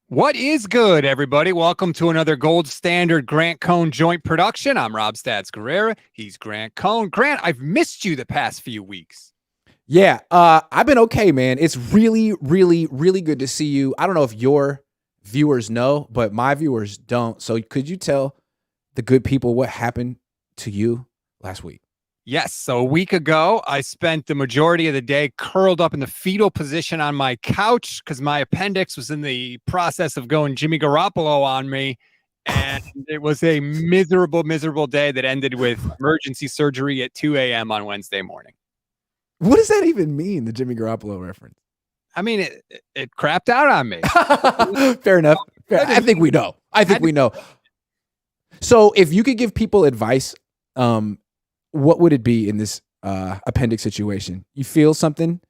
What is good, everybody? Welcome to another gold standard Grant Cohn joint production. I'm Rob Stats Guerrera. He's Grant Cohn. Grant, I've missed you the past few weeks. Yeah, I've been okay, man. It's really, really, really good to see you. I don't know if your viewers know, but my viewers don't. So could you tell the good people what happened to you last week? Yes, so a week ago, I spent the majority of the day curled up in the fetal position on my couch because my appendix was in the process of going Jimmy Garoppolo on me. And it was a miserable, miserable day that ended with emergency surgery at 2 a.m. on Wednesday morning. What does that even mean, the Jimmy Garoppolo reference? I mean, it crapped out on me. Fair enough. I think we know. We know. So if you could give people advice, what would it be in this appendix situation? You feel something?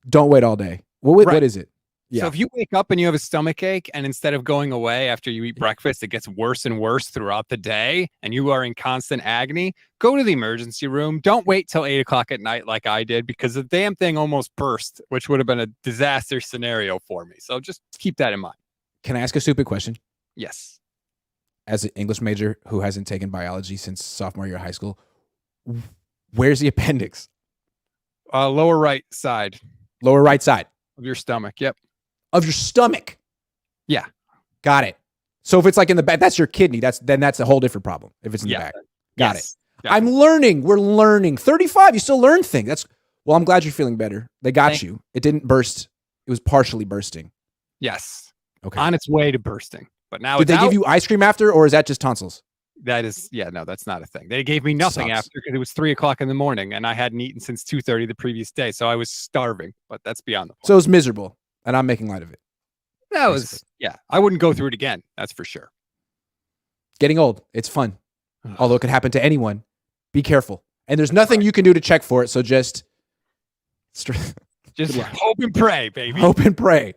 Don't wait all day. What is it? Yeah. So if you wake up and you have a stomach ache and instead of going away after you eat breakfast, it gets worse and worse throughout the day and you are in constant agony, go to the emergency room. Don't wait till 8 o'clock at night like I did because the damn thing almost burst, which would have been a disaster scenario for me. So just keep that in mind. Can I ask a stupid question? Yes. As an English major who hasn't taken biology since sophomore year of high school, where's the appendix? Lower right side. Lower right side. Of your stomach. Yep. Of your stomach. Yeah. Got it. So if it's like in the back, that's your kidney. That's a whole different problem. If it's in the back. Got it. I'm learning. We're learning. 35, you still learn things. Well, I'm glad you're feeling better. They got you. It didn't burst. It was partially bursting. Yes. Okay. On its way to bursting. But now did they give you ice cream after, or is that just tonsils? That is, no, that's not a thing. They gave me nothing after because it was 3 o'clock in the morning and I hadn't eaten since 2:30 the previous day. So I was starving, but that's beyond the point. So it was miserable and I'm making light of it. That was, I wouldn't go through it again. That's for sure. Getting old. It's fun. Although it could happen to anyone. Be careful. And there's nothing you can do to check for it. So just hope and pray, baby. Hope and pray.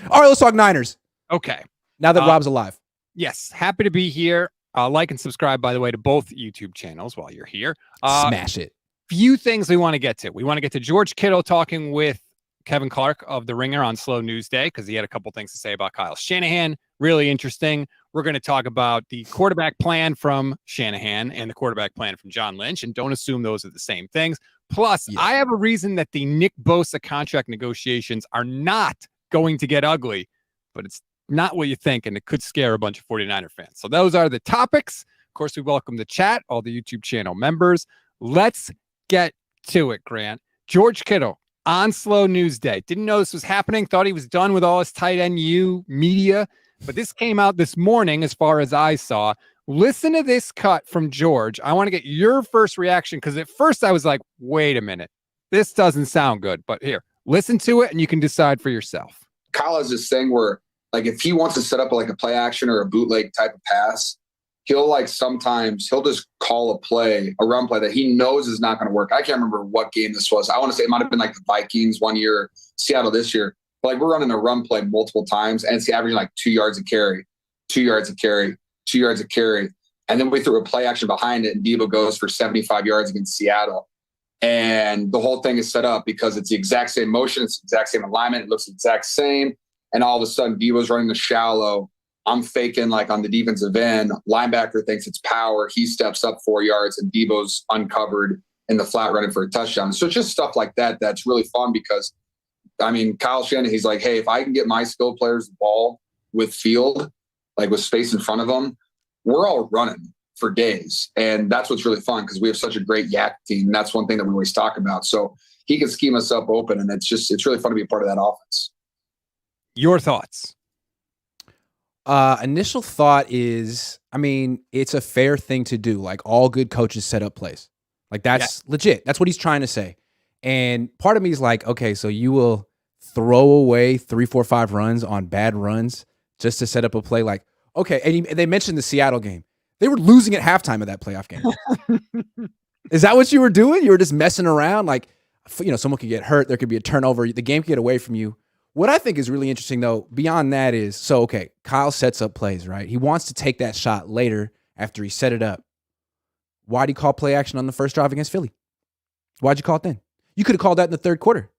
All right, let's talk Niners. Okay. Now that Rob's alive. Yes. Happy to be here. Like and subscribe, by the way, to both YouTube channels while you're here. Smash it. Few things we want to get to. We want to get to George Kittle talking with Kevin Clark of The Ringer on Slow News Day because he had a couple things to say about Kyle Shanahan. Really interesting. We're going to talk about the quarterback plan from Shanahan and the quarterback plan from John Lynch, and don't assume those are the same things. Plus, I have a reason that the Nick Bosa contract negotiations are not going to get ugly, but it's not what you think, and it could scare a bunch of 49er fans. So those are the topics. Of course, we welcome the chat, all the YouTube channel members. Let's get to it, Grant. George Kittle on Slow News Day. Didn't know this was happening. Thought he was done with all his tight end media. But this came out this morning as far as I saw. Listen to this cut from George. I want to get your first reaction because at first I was like, wait a minute. This doesn't sound good. But here, listen to it and you can decide for yourself. Kyle has this thing where like if he wants to set up like a play action or a bootleg type of pass, he'll just call a run play that he knows is not going to work. I can't remember what game this was. I want to say it might have been like the Vikings one year, Seattle this year. But like we're running a run play multiple times and it's averaging like 2 yards a carry, 2 yards a carry, 2 yards a carry. And then we threw a play action behind it and Debo goes for 75 yards against Seattle. And the whole thing is set up because it's the exact same motion. It's the exact same alignment. It looks the exact same. And all of a sudden, Debo's running the shallow. I'm faking like on the defensive end. Linebacker thinks it's power. He steps up 4 yards, and Debo's uncovered in the flat running for a touchdown. So it's just stuff like that that's really fun because, I mean, Kyle Shanahan, he's like, hey, if I can get my skill players the ball with field, like with space in front of them, we're all running for days. And that's what's really fun because we have such a great yak team. And that's one thing that we always talk about. So he can scheme us up open, and it's really fun to be a part of that offense. Your thoughts? Initial thought is, I mean, it's a fair thing to do. Like all good coaches set up plays. Like that's legit. That's what he's trying to say. And part of me is like, okay, so you will throw away 3, 4, 5 runs on bad runs just to set up a play. Like, okay. And they mentioned the Seattle game. They were losing at halftime of that playoff game. Is that what you were doing? You were just messing around. Like, someone could get hurt. There could be a turnover. The game could get away from you. What I think is really interesting, though, beyond that is, Kyle sets up plays, right? He wants to take that shot later after he set it up. Why'd he call play action on the first drive against Philly? Why'd you call it then? You could have called that in the third quarter.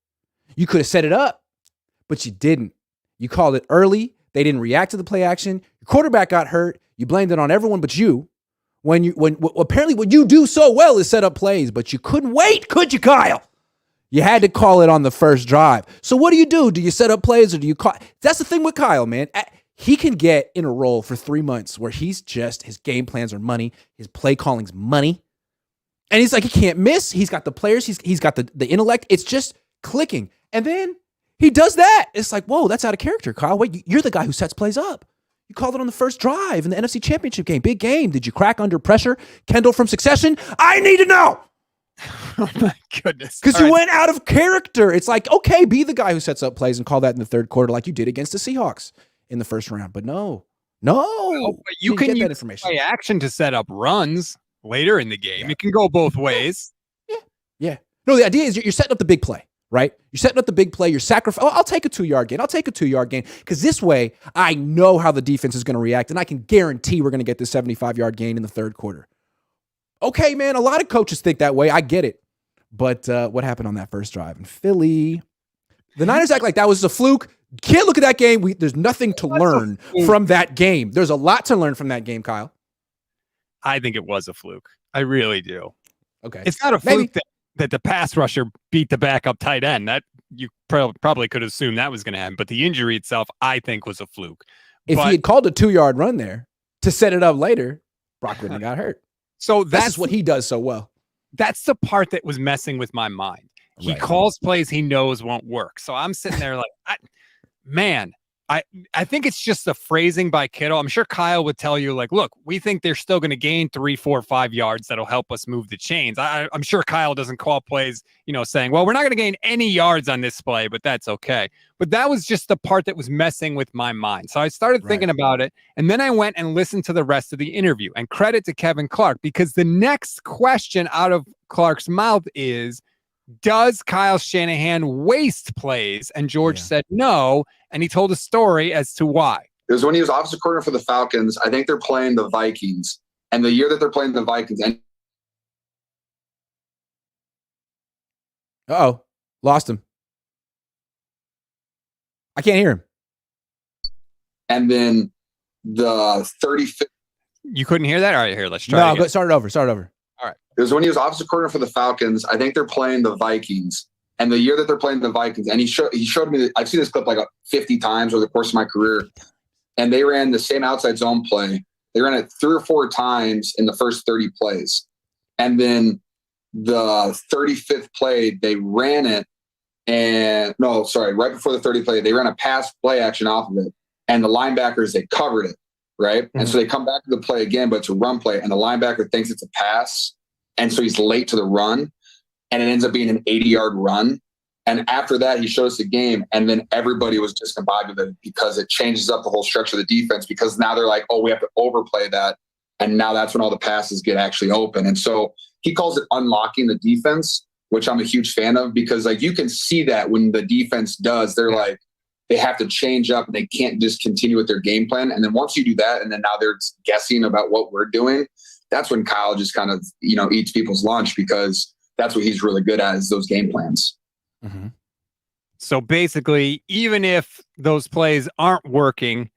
You could have set it up, but you didn't. You called it early They didn't react to the play action. Your quarterback got hurt. You blamed it on everyone but you. When apparently what you do so well is set up plays, but you couldn't wait, could you, Kyle? You had to call it on the first drive. So what do? Do you set up plays or do you call? That's the thing with Kyle, man. He can get in a role for 3 months where his game plans are money, his play calling's money. And he's like, he can't miss. He's got the players. He's got the intellect. It's just clicking. And then he does that. It's like, whoa, that's out of character, Kyle. Wait, you're the guy who sets plays up. You called it on the first drive in the NFC Championship game. Big game. Did you crack under pressure? Kendall from Succession? I need to know. Oh, my goodness. Because you went out of character. It's like, okay, be the guy who sets up plays and call that in the third quarter like you did against the Seahawks in the first round. But no. But you can get that use information. play action to set up runs later in the game. It can go both ways. Yeah. No, the idea is you're setting up the big play, right? You're setting up the big play. You're sacrificing. I'll take a 2-yard gain. I'll take a 2-yard gain because this way I know how the defense is going to react, and I can guarantee we're going to get this 75-yard gain in the third quarter. Okay, man, a lot of coaches think that way. I get it. But what happened on that first drive in Philly? The Niners act like that was a fluke. Can't look at that game. There's nothing to learn from that game. There's a lot to learn from that game, Kyle. I think it was a fluke. I really do. Okay. It's not a fluke that the pass rusher beat the backup tight end. That you probably could assume that was going to happen. But the injury itself, I think, was a fluke. If he had called a 2-yard run there to set it up later, Brock wouldn't have got hurt. So that's what he does so well. That's the part that was messing with my mind. He calls plays he knows won't work. So I'm sitting there like, I think it's just the phrasing by Kittle. I'm sure Kyle would tell you, like, look, we think they're still going to gain 3, 4, 5 yards that'll help us move the chains. I'm sure Kyle doesn't call plays, saying, well, we're not going to gain any yards on this play, but that's okay. But that was just the part that was messing with my mind. So I started thinking about it, and then I went and listened to the rest of the interview. And credit to Kevin Clark, because the next question out of Clark's mouth is, does Kyle Shanahan waste plays? And George said no, and he told a story as to why. It was when he was offensive coordinator for the Falcons. I think they're playing the Vikings. And the year that they're playing the Vikings. Lost him. I can't hear him. And then the 35th. You couldn't hear that? All right, here, let's try it again. Start it over. All right. It was when he was offensive coordinator for the Falcons. I think they're playing the Vikings. And the year that they're playing the Vikings, and he showed me, I've seen this clip like 50 times over the course of my career. And they ran the same outside zone play. They ran it 3 or 4 times in the first 30 plays. And then the 35th play, they ran it. And right before the 30 play, they ran a pass play action off of it. And the linebackers, they covered it. Right. Mm-hmm. And so they come back to the play again, but it's a run play. And the linebacker thinks it's a pass. And so he's late to the run. And it ends up being an 80-yard run. And after that, he showed us the game. And then everybody was discombobulated with it because it changes up the whole structure of the defense, because now they're like, oh, we have to overplay that. And now that's when all the passes get actually open. And so he calls it unlocking the defense, which I'm a huge fan of, because like you can see that when the defense does, they're like, they have to change up and they can't just continue with their game plan. And then once you do that, and then now they're guessing about what we're doing, that's when Kyle just kind of, eats people's lunch, because that's what he's really good at, is those game plans. Mm-hmm. So basically, even if those plays aren't working,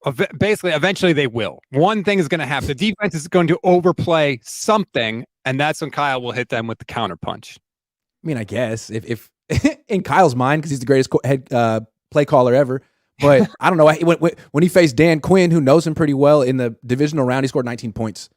eventually they will. One thing is going to happen. The defense is going to overplay something, and that's when Kyle will hit them with the counterpunch. I mean, I guess if in Kyle's mind, because he's the greatest head play caller ever, but I don't know. When he faced Dan Quinn, who knows him pretty well, in the divisional round, he scored 19 points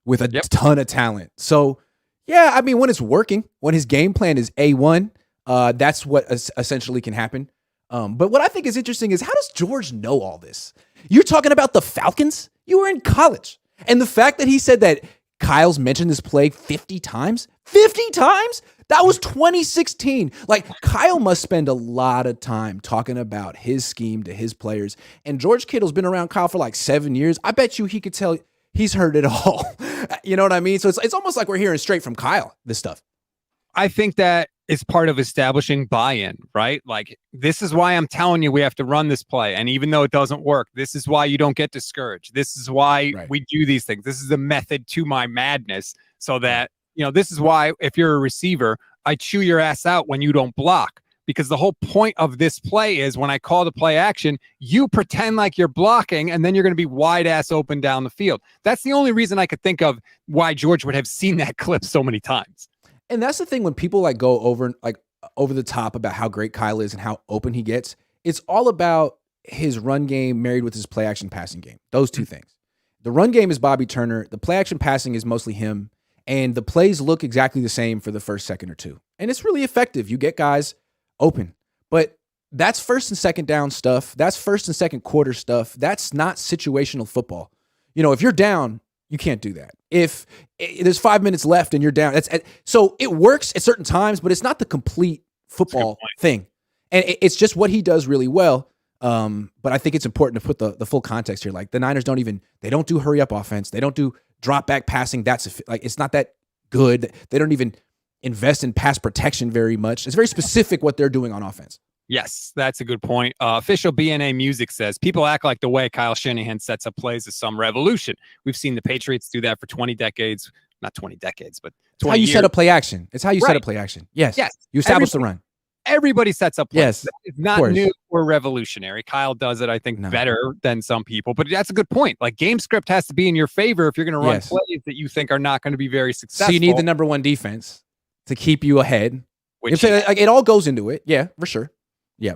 with a ton of talent. So, yeah, I mean, when it's working, when his game plan is A1, that's what essentially can happen. But what I think is interesting is, how does George know all this? You're talking about the Falcons? You were in college. And the fact that he said that Kyle's mentioned this play 50 times? 50 times? That was 2016. Like, Kyle must spend a lot of time talking about his scheme to his players. And George Kittle's been around Kyle for like 7 years. I bet you he could tell he's heard it all. You know what I mean? So it's almost like we're hearing straight from Kyle, this stuff. I think that is part of establishing buy-in, right? Like, this is why I'm telling you we have to run this play. And even though it doesn't work, this is why you don't get discouraged. This is why we do these things. This is the method to my madness, so that, this is why if you're a receiver, I chew your ass out when you don't block, because the whole point of this play is when I call the play action, you pretend like you're blocking, and then you're going to be wide ass open down the field. That's the only reason I could think of why George would have seen that clip so many times. And that's the thing when people like go over the top about how great Kyle is and how open he gets. It's all about his run game married with his play action passing game. Those two things. The run game is Bobby Turner. The play action passing is mostly him. And the plays look exactly the same for the first second or two. And it's really effective. You get guys open. But that's first and second down stuff. That's first and second quarter stuff. That's not situational football. If you're down, you can't do that. If there's 5 minutes left and you're down, so it works at certain times, but it's not the complete football thing. And it's just what he does really well. But I think it's important to put the full context here. Like the Niners they don't do hurry up offense. They don't do drop back passing. It's not that good. They don't even invest in pass protection very much. It's very specific what they're doing on offense. Yes, that's a good point. Official BNA Music says, people act like the way Kyle Shanahan sets up plays is some revolution. We've seen the Patriots do that for 20 decades. Not 20 decades, but 20 It's how you years. set up play action. It's how you set up play action. Yes. You establish the run. Everybody sets up plays. Yes, it's not new or revolutionary. Kyle does it, I think, better than some people. But that's a good point. Like, game script has to be in your favor if you're going to run plays that you think are not going to be very successful. So you need the number one defense to keep you ahead. It all goes into it. Yeah, for sure. Yeah.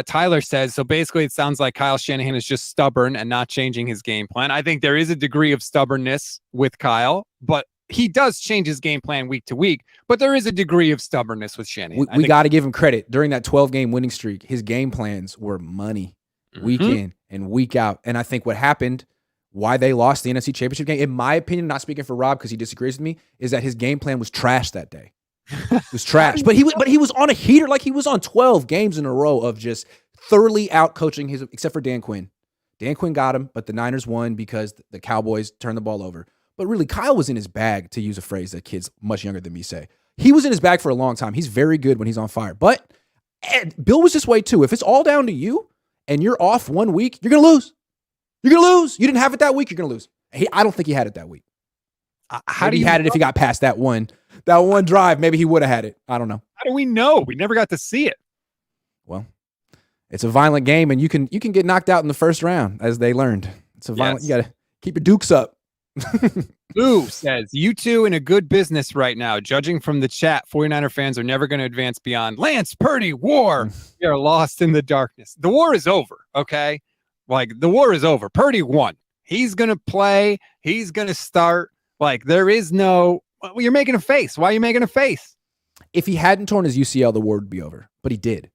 Tyler says, so basically it sounds like Kyle Shanahan is just stubborn and not changing his game plan. I think there is a degree of stubbornness with Kyle, but he does change his game plan week to week, but there is a degree of stubbornness with Shanahan. We got to give him credit. During that 12-game winning streak, his game plans were money week in and week out. And I think what happened, why they lost the NFC Championship game, in my opinion, not speaking for Rob because he disagrees with me, is that his game plan was trash that day. It was trash. But he was on a heater. Like, he was on 12 games in a row of just thoroughly out-coaching his, except for Dan Quinn. Dan Quinn got him, but the Niners won because the Cowboys turned the ball over. But really, Kyle was in his bag, to use a phrase that kids much younger than me say. He was in his bag for a long time. He's very good when he's on fire. But Bill was this way too. If it's all down to you and you're off 1 week, you're going to lose. You're going to lose. You didn't have it that week, you're going to lose. I don't think he had it that week. Maybe he had it if he got past that one drive. Maybe he would have had it. I don't know. How do we know? We never got to see it. Well, it's a violent game, and you can get knocked out in the first round, as they learned. It's a violent. You got to keep your dukes up. Lou says, you two in a good business right now. Judging from the chat, 49er fans are never going to advance beyond Lance Purdy war. We are lost in the darkness. The war is over, okay? Like, the war is over. Purdy won. He's going to play. He's going to start. Like, there is no, well, you're making a face. Why are you making a face? If he hadn't torn his UCL, the war would be over, but he did.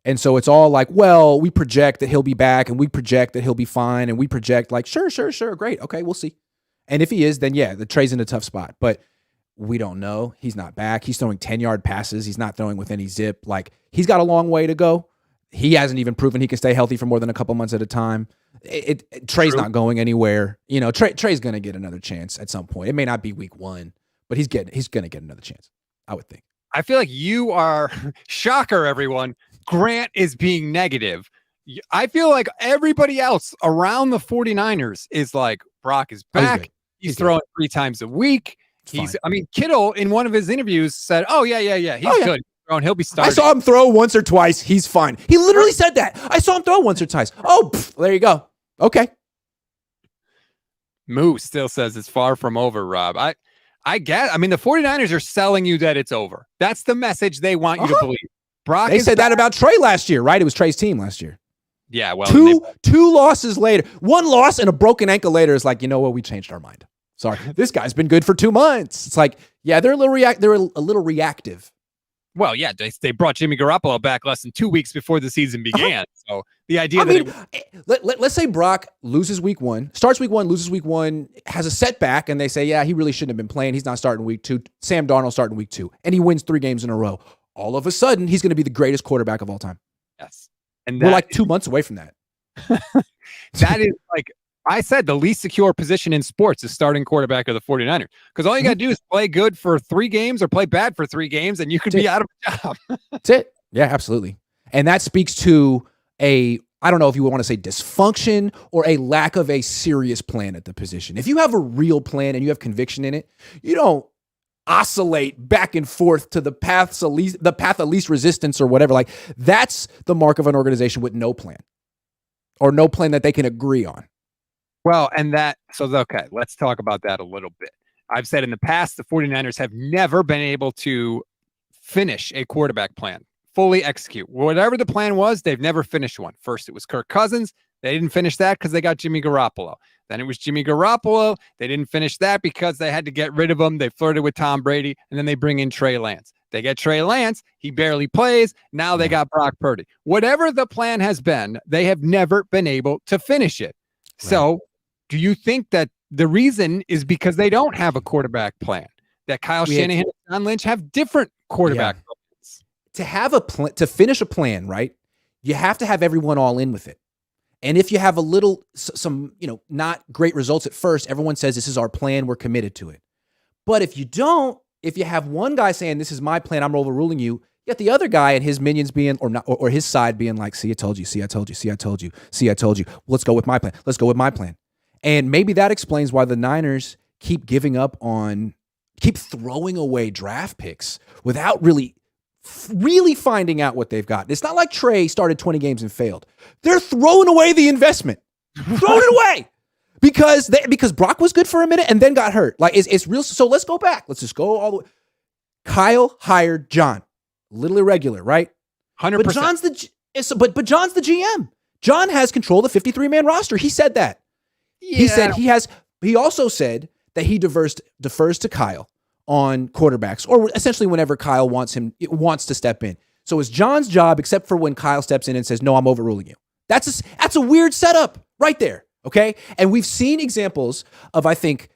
And so it's all like, well, we project that he'll be back, and we project that he'll be fine, and we project like, sure, great. Okay, we'll see. And if he is, then yeah, the Trey's in a tough spot. But we don't know. He's not back. He's throwing 10-yard passes. He's not throwing with any zip. Like, he's got a long way to go. He hasn't even proven he can stay healthy for more than a couple months at a time. Trey's not going anywhere. You know, Trey's going to get another chance at some point. It may not be week 1, but he's going to get another chance, I would think. I feel like you are, shocker, everyone, Grant is being negative. I feel like everybody else around the 49ers is like, Brock is back. He's throwing 3 times a week. Kittle in one of his interviews said, oh, yeah. He's good. He'll be starting. I saw him throw once or twice. He's fine. He literally said that. I saw him throw once or twice. Oh, there you go. Okay. Moose still says it's far from over, Rob. I guess. I mean, the 49ers are selling you that it's over. That's the message they want you to believe. Brock. They said that about Trey last year, right? It was Trey's team last year. Yeah, well, two losses later, 1 loss and a broken ankle later is like, you know what? We changed our mind. Sorry, this guy's been good for 2 months. It's like, yeah, they're a little reactive. Well, yeah, they brought Jimmy Garoppolo back less than 2 weeks before the season began. So the idea let's say Brock loses week 1, starts week 1, loses week 1, has a setback, and they say, yeah, he really shouldn't have been playing. He's not starting week 2. Sam Darnold starting week 2, and he wins 3 games in a row. All of a sudden, he's going to be the greatest quarterback of all time. Yes. And we're like 2 months away from that. That is, like I said, the least secure position in sports is starting quarterback of the 49ers. Because all you got to do is play good for 3 games or play bad for 3 games, and you could be out of a job. That's it. Yeah, absolutely. And that speaks to I don't know if you want to say dysfunction or a lack of a serious plan at the position. If you have a real plan and you have conviction in it, you don't oscillate back and forth to the path of least resistance or whatever. Like, that's the mark of an organization with no plan, or no plan that they can agree on. Well, okay, let's talk about that a little bit. I've said in the past, the 49ers have never been able to finish a quarterback plan, fully execute. Whatever the plan was, they've never finished one. First, it was Kirk Cousins. They didn't finish that because they got Jimmy Garoppolo. Then it was Jimmy Garoppolo. They didn't finish that because they had to get rid of him. They flirted with Tom Brady, and then they bring in Trey Lance. They get Trey Lance. He barely plays. Now they got Brock Purdy. Whatever the plan has been, they have never been able to finish it. Right. So do you think that the reason is because they don't have a quarterback plan, that Kyle Shanahan and John Lynch have different quarterback plans? To have a plan, to finish a plan, right, you have to have everyone all in with it. And if you have some not great results at first, everyone says, this is our plan, we're committed to it. But if you don't, if you have one guy saying, this is my plan, I'm overruling you, yet the other guy and his minions being, or his side being like, see, I told you, see, I told you, see, I told you, see, I told you, let's go with my plan. Let's go with my plan. And maybe that explains why the Niners keep throwing away draft picks without really finding out what they've got. It's not like Trey started 20 games and failed. They're throwing away the investment. Throwing it away. Because Brock was good for a minute and then got hurt. Like, it's real. So let's go back. Let's just go all the way. Kyle hired John. A little irregular, right? 100%. But John's the GM. John has control of the 53-man roster. He said that. Yeah. He also said that he defers to Kyle on quarterbacks, or essentially whenever Kyle wants to step in. So it's John's job, except for when Kyle steps in and says, no, I'm overruling you. That's a weird setup right there. Okay. And we've seen examples of, I think,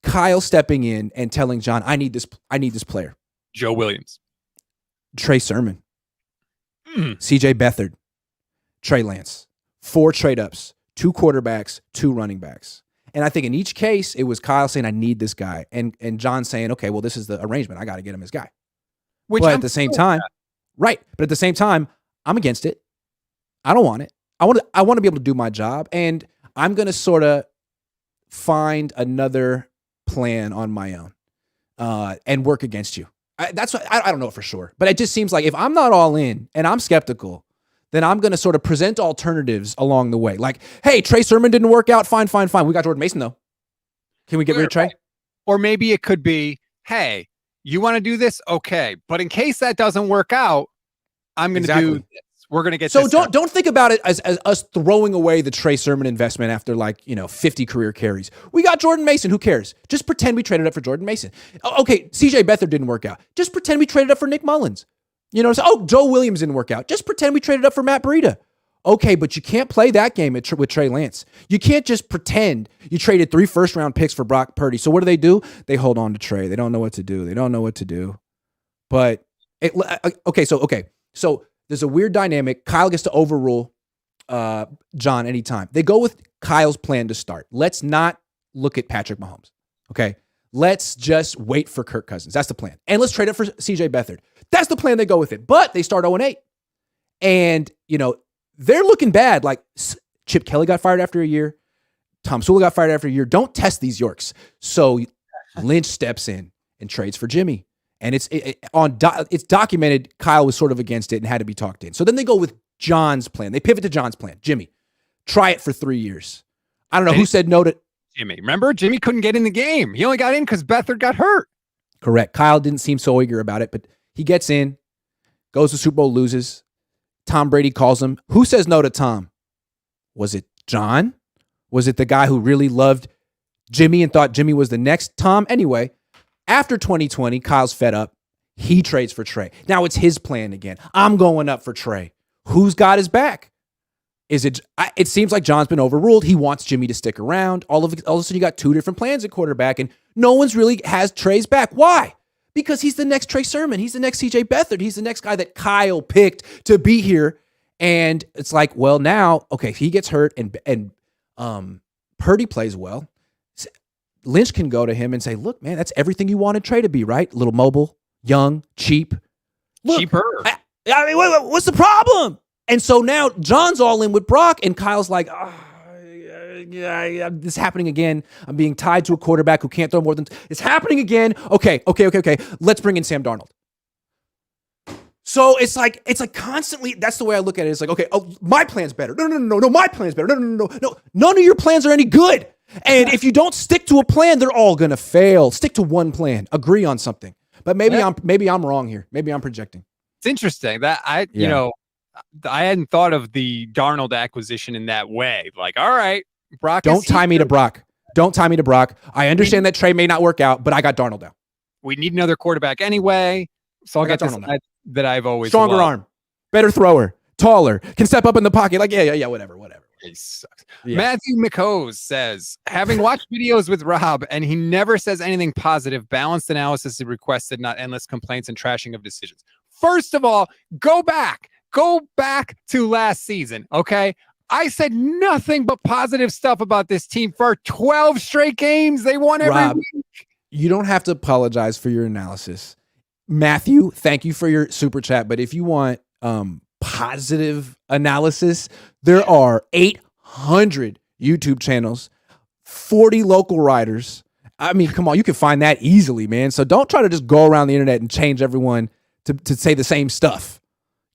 Kyle stepping in and telling John, I need this player. Joe Williams, Trey Sermon, CJ Beathard, Trey Lance, 4 trade ups, 2 quarterbacks, 2 running backs. And I think in each case, it was Kyle saying, I need this guy. And John saying, okay, well, this is the arrangement. I got to get him his guy. But at the same time, I'm against it. I don't want it. I want to be able to do my job. And I'm going to sort of find another plan on my own and work against you. That's what I don't know for sure. But it just seems like if I'm not all in and I'm skeptical, then I'm going to sort of present alternatives along the way. Like, hey, Trey Sermon didn't work out. Fine. We got Jordan Mason, though. Can we get rid of Trey? Or maybe it could be, hey, you want to do this? Okay. But in case that doesn't work out, I'm going to do this. We're going to get so this don't think about it as us throwing away the Trey Sermon investment after 50 career carries. We got Jordan Mason. Who cares? Just pretend we traded up for Jordan Mason. Okay, CJ Beathard didn't work out. Just pretend we traded up for Nick Mullins. Joe Williams didn't work out. Just pretend we traded up for Matt Breida. Okay, but you can't play that game with Trey Lance. You can't just pretend you traded 3 first-round picks for Brock Purdy. So what do? They hold on to Trey. They don't know what to do. But so there's a weird dynamic. Kyle gets to overrule John anytime. They go with Kyle's plan to start. Let's not look at Patrick Mahomes. Okay, let's just wait for Kirk Cousins. That's the plan. And let's trade it for CJ Beathard. That's the plan. They go with it. But they start 0-8. And, they're looking bad. Like, Chip Kelly got fired after a year. Tom Sula got fired after a year. Don't test these Yorks. So Lynch steps in and trades for Jimmy. And it's documented Kyle was sort of against it and had to be talked in. So then they go with John's plan. They pivot to John's plan. Jimmy, try it for 3 years. I don't know who said no to Jimmy. Remember, Jimmy couldn't get in the game. He only got in because Beathard got hurt. Correct. Kyle didn't seem so eager about it, but he gets in, goes to Super Bowl, loses. Tom Brady calls him. Who says no to Tom? Was it John? Was it the guy who really loved Jimmy and thought Jimmy was the next Tom? Anyway, after 2020, Kyle's fed up. He trades for Trey. Now it's his plan again. I'm going up for Trey. Who's got his back? It seems like John's been overruled. He wants Jimmy to stick around. All of a sudden, you got 2 different plans at quarterback, and no one's really has Trey's back. Why? Because he's the next Trey Sermon. He's the next CJ Beathard. He's the next guy that Kyle picked to be here. And it's like, well, now, okay, he gets hurt and Purdy plays well. Lynch can go to him and say, look, man, that's everything you wanted Trey to be, right? A little mobile, young, cheap. Look, cheaper. I mean, what's the problem? And so now John's all in with Brock, and Kyle's like, this is happening again. I'm being tied to a quarterback who can't throw more than. It's happening again. Okay. Let's bring in Sam Darnold. So it's like constantly. That's the way I look at it. It's like, okay, my plan's better. No, my plan's better. No. None of your plans are any good. And if you don't stick to a plan, they're all gonna fail. Stick to one plan. Agree on something. But maybe I'm wrong here. Maybe I'm projecting. It's interesting that I hadn't thought of the Darnold acquisition in that way. Like, all right, Brock. Don't tie me to Brock. I understand that Trey may not work out, but I got Darnold now. We need another quarterback anyway. So I'll get Darnold that I've always stronger loved. arm, better thrower, taller, can step up in the pocket. Like, yeah, whatever. He sucks. Yeah. Matthew McHose says, having watched videos with Rob and he never says anything positive, balanced analysis is requested, not endless complaints and trashing of decisions. First of all, go back to last season. Okay. I said nothing but positive stuff about this team for 12 straight games. They won every week. You don't have to apologize for your analysis. Matthew, thank you for your super chat. But if you want positive analysis, there are 800 YouTube channels, 40 local writers. I mean, come on, you can find that easily, man. So don't try to just go around the internet and change everyone to say the same stuff.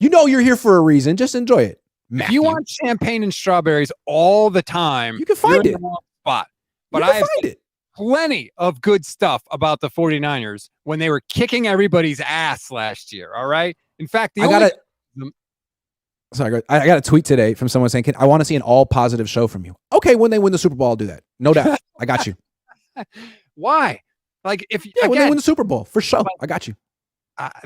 You know you're here for a reason. Just enjoy it. Matthew. If you want champagne and strawberries all the time, you can find it. In the wrong spot. But I have plenty of good stuff about the 49ers when they were kicking everybody's ass last year. All right. In fact, I got a tweet today from someone saying, I want to see an all positive show from you. Okay, when they win the Super Bowl, I'll do that. No doubt. I got you. Why? Like when they win the Super Bowl, for sure. I got you.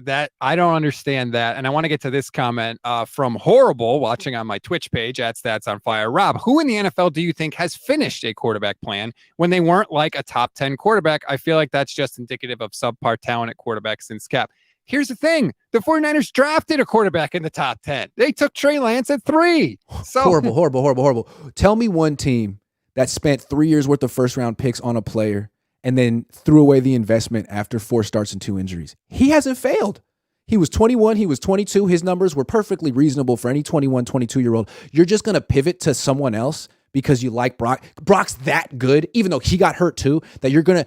That I don't understand that. And I want to get to this comment from Horrible watching on my Twitch page at Stats on Fire. Rob, who in the NFL do you think has finished a quarterback plan when they weren't like a top 10 quarterback? I feel like that's just indicative of subpar talent at quarterback since Cap. Here's the thing. The 49ers drafted a quarterback in the top 10. They took Trey Lance at 3. So horrible. Tell me one team that spent 3 years worth of first round picks on a player and then threw away the investment after 4 starts and 2 injuries. He hasn't failed. He was 21. He was 22. His numbers were perfectly reasonable for any 21, 22-year-old. You're just going to pivot to someone else because you like Brock. Brock's that good, even though he got hurt too, that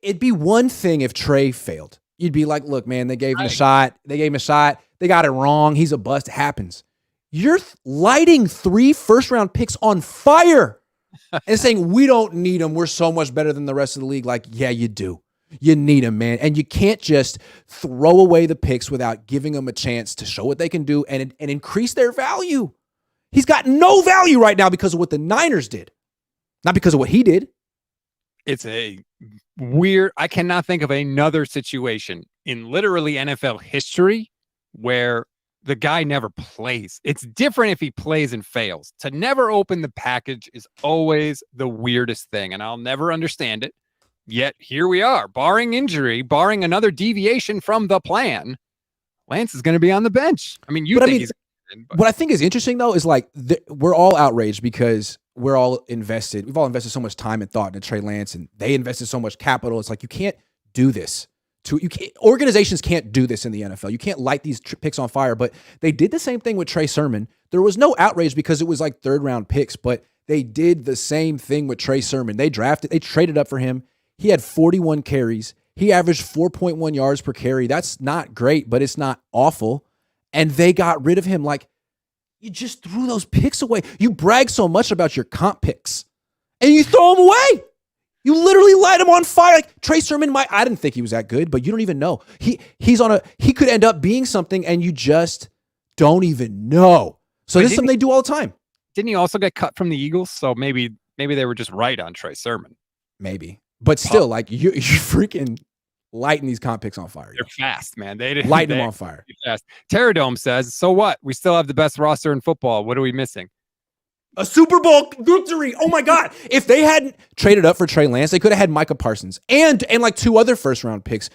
it'd be one thing if Trey failed. You'd be like, look, man, they gave him a shot. They got it wrong. He's a bust. It happens. You're lighting 3 first-round picks on fire and saying, we don't need them. We're so much better than the rest of the league. Like, yeah, you do. You need them, man. And you can't just throw away the picks without giving them a chance to show what they can do and increase their value. He's got no value right now because of what the Niners did, not because of what he did. It's a weird, I cannot think of another situation in literally NFL history where the guy never plays. It's different if he plays and fails. To never open the package is always the weirdest thing, and I'll never understand it. Yet here we are, barring injury, barring another deviation from the plan. Lance is going to be on the bench. I mean, what I think is interesting though is like we're all outraged because we're all invested. We've all invested so much time and thought into Trey Lance, and they invested so much capital. It's like you can't do this. Organizations can't do this in the NFL. You can't light these picks on fire. But they did the same thing with Trey Sermon. There was no outrage because it was like 3rd round picks, but they did the same thing with Trey Sermon. They traded up for him. He had 41 carries. He averaged 4.1 yards per carry. That's not great, but it's not awful. And they got rid of him. Like, you just threw those picks away. You brag so much about your comp picks, and you throw them away. You literally light him on fire. Like Trey Sermon, I didn't think he was that good, but you don't even know. He could end up being something, and you just don't even know. So this is something they do all the time. Didn't he also get cut from the Eagles? So maybe they were just right on Trey Sermon. Maybe, but still, like you freaking lighting these comp picks on fire. They're fast, man. Lighting them on fire. Fast. Terradome says, so what? We still have the best roster in football. What are we missing? A Super Bowl victory. Oh my God. If they hadn't traded up for Trey Lance, they could have had Micah Parsons and like 2 other 1st round picks.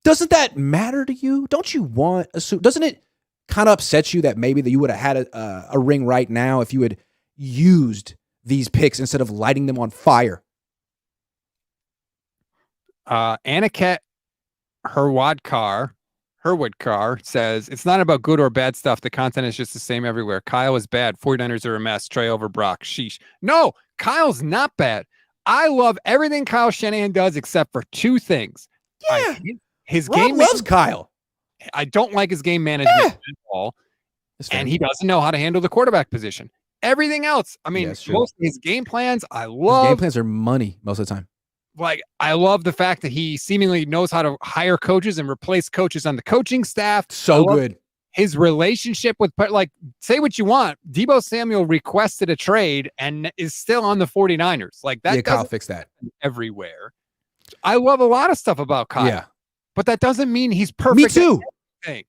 Doesn't that matter to you? Don't you want doesn't it kind of upset you that maybe that you would have had a ring right now if you had used these picks instead of lighting them on fire? Aniket Herwadkar Herwoodkar says, it's not about good or bad stuff. The content is just the same everywhere. Kyle is bad. 49ers are a mess. Trey over Brock. Sheesh. No, Kyle's not bad. I love everything Kyle Shanahan does except for two things. Yeah. His Rob game loves Kyle. I don't like his game management at all. And he doesn't know how to handle the quarterback position. Everything else, I mean, most of his game plans, I love. His game plans are money most of the time. Like, I love the fact that he seemingly knows how to hire coaches and replace coaches on the coaching staff. So good. His relationship with, like, say what you want. Deebo Samuel requested a trade and is still on the 49ers. Like, that. Yeah, Kyle fixed that. Everywhere. I love a lot of stuff about Kyle. Yeah. But that doesn't mean he's perfect. Me too.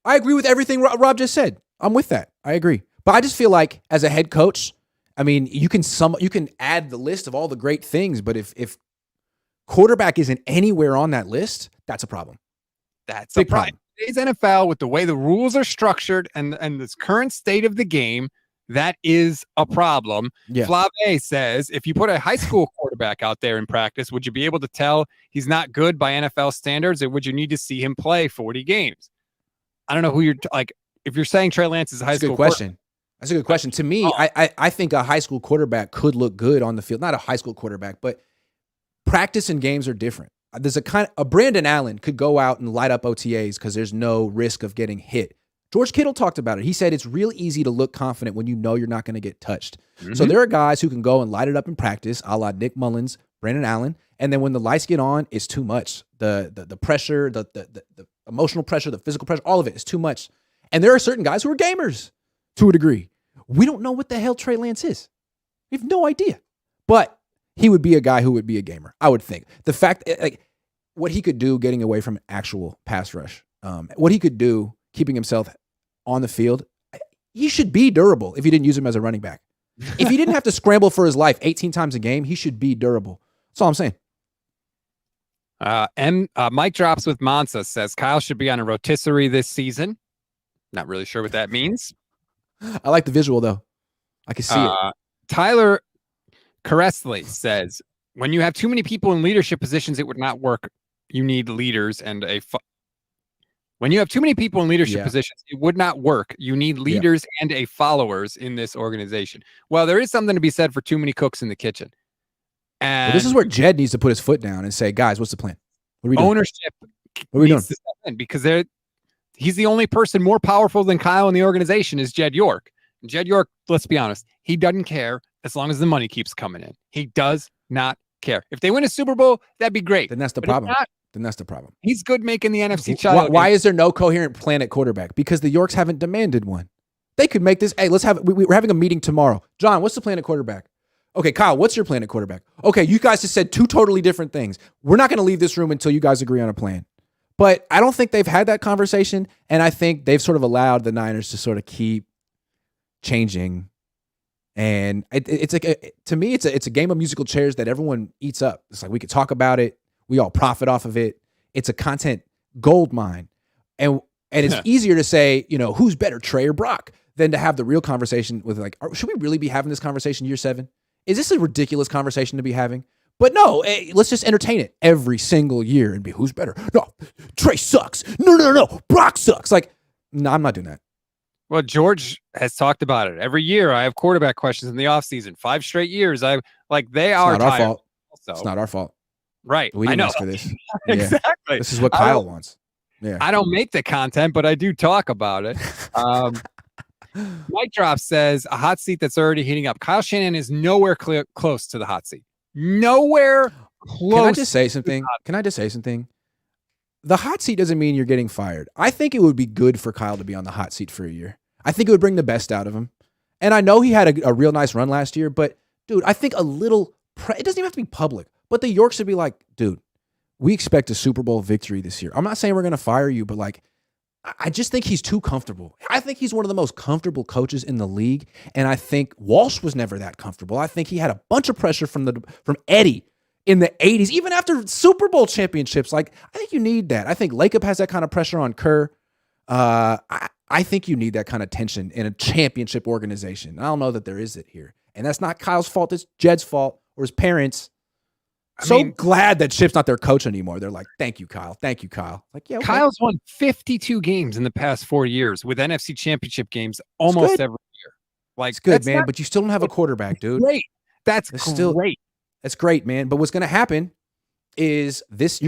I agree with everything Rob just said. I'm with that. I agree. But I just feel like as a head coach, I mean, you can add the list of all the great things, but if quarterback isn't anywhere on that list, that's a problem. That's a problem. Today's NFL, with the way the rules are structured and this current state of the game, that is a problem. Yeah. Flave says, if you put a high school quarterback out there in practice, would you be able to tell he's not good by NFL standards, or would you need to see him play 40 games? I don't know who you're like. If you're saying Trey Lance is a high school question. That's a good question. To me, I think a high school quarterback could look good on the field. Not a high school quarterback, but practice and games are different. There's a Brandon Allen could go out and light up OTAs because there's no risk of getting hit. George Kittle talked about it. He said it's real easy to look confident when you know you're not going to get touched. Mm-hmm. So there are guys who can go and light it up in practice, a la Nick Mullins, Brandon Allen, and then when the lights get on, it's too much. The pressure, the emotional pressure, the physical pressure, all of it is too much. And there are certain guys who are gamers to a degree. We don't know what the hell Trey Lance is. We have no idea. But he would be a guy who would be a gamer, I would think. The fact, like, what he could do getting away from actual pass rush, what he could do keeping himself on the field, he should be durable if you didn't use him as a running back. If he didn't have to scramble for his life 18 times a game, he should be durable. That's all I'm saying. Mike Drops with Mansa says Kyle should be on a rotisserie this season. Not really sure what that means. I like the visual, though. I can see it. Tyler Caressley says, when you have too many people in leadership positions, it would not work. You need leaders and when you have too many people in leadership positions, it would not work. You need leaders and a followers in this organization. Well, there is something to be said for too many cooks in the kitchen. And this is where Jed needs to put his foot down and say, guys, what's the plan? What are we doing? Ownership what are we doing? To step in because he's the only person more powerful than Kyle in the organization is Jed York. And Jed York, let's be honest, he doesn't care as long as the money keeps coming in. He does not care. If they win a Super Bowl, that'd be great. Then that's the problem. Then that's the problem. He's good making the NFC child. Why is there no coherent plan at quarterback? Because the Yorks haven't demanded one. They could make this. Hey, we're having a meeting tomorrow. John, what's the plan at quarterback? Okay, Kyle, what's your plan at quarterback? Okay, you guys just said two totally different things. We're not going to leave this room until you guys agree on a plan. But I don't think they've had that conversation, and I think they've sort of allowed the Niners to sort of keep changing. And it's like, to me, it's a game of musical chairs that everyone eats up. It's like we could talk about it. We all profit off of it. It's a content gold mine. And it's easier to say, who's better, Trey or Brock, than to have the real conversation with should we really be having this conversation year 7? Is this a ridiculous conversation to be having? But no, let's just entertain it every single year and be who's better. No, Trey sucks. No, Brock sucks. No, I'm not doing that. Well, George has talked about it. Every year I have quarterback questions in the offseason. 5 straight years. It's not our fault. Also. It's not our fault. Right. We didn't ask for this. Exactly. This is what Kyle wants. Yeah. I don't make the content, but I do talk about it. Mike Drop says a hot seat that's already heating up. Kyle Shanahan is nowhere close to the hot seat. Nowhere close. Can I just say something? The hot seat doesn't mean you're getting fired. I think it would be good for Kyle to be on the hot seat for a year. I think it would bring the best out of him. And I know he had a real nice run last year, but dude, I think a little, it doesn't even have to be public, but the Yorks should be like, dude, we expect a Super Bowl victory this year. I'm not saying we're going to fire you, but I just think he's too comfortable. I think he's one of the most comfortable coaches in the league. And I think Walsh was never that comfortable. I think he had a bunch of pressure from Eddie in the 80s, even after Super Bowl championships. I think you need that. I think Lacob has that kind of pressure on Kerr. I think you need that kind of tension in a championship organization. I don't know that there is it here. And that's not Kyle's fault. It's Jed's fault or his parents. Glad that Chip's not their coach anymore. They're like, thank you, Kyle. Thank you, Kyle. Like, yeah, okay. Kyle's won 52 games in the past 4 years with NFC Championship games almost every year. Like, it's good, man, but you still don't have a quarterback, dude. Great. That's great. That's great, man. But what's going to happen is this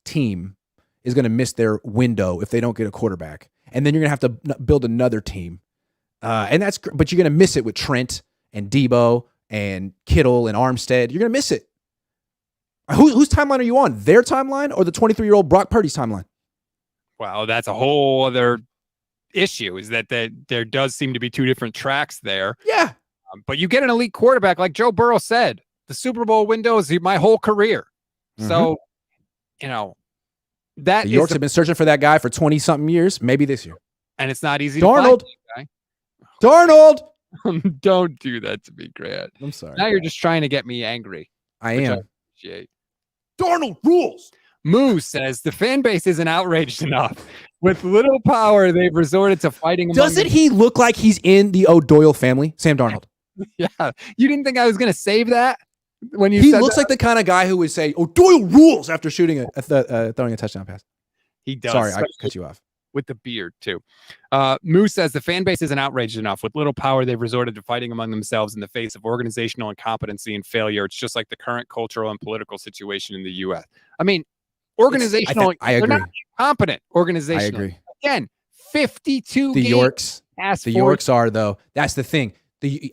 team is going to miss their window if they don't get a quarterback. And then you're going to have to build another team. But you're going to miss it with Trent and Debo and Kittle and Armstead. You're going to miss it. Whose timeline are you on? Their timeline or the 23-year-old Brock Purdy's timeline? Well, that's a whole other issue, is that there does seem to be two different tracks there. Yeah. But you get an elite quarterback, like Joe Burrow said, the Super Bowl window is my whole career. Mm-hmm. So, that the Yorks have been searching for that guy for 20-something years, maybe this year. And it's not easy Darnold. to find. Darnold! Don't do that to me, Grant. I'm sorry. Now you're just trying to get me angry. I am. I appreciate. Darnold rules. Moose says the fan base isn't outraged enough. With little power, they've resorted to fighting. Doesn't he look like he's in the O'Doyle family, Sam Darnold? Yeah. You didn't think I was going to save that when you He said looks that? like the kind of guy who would say, O'Doyle rules after shooting throwing a touchdown pass. He does. Sorry, I cut you off. With the beard, too. Moose says the fan base isn't outraged enough. With little power, they've resorted to fighting among themselves in the face of organizational incompetency and failure. It's just like the current cultural and political situation in the U.S. I mean, organizational. I agree. They're not competent organizational. I agree. Again, 52 The games. Yorks are, though. That's the thing.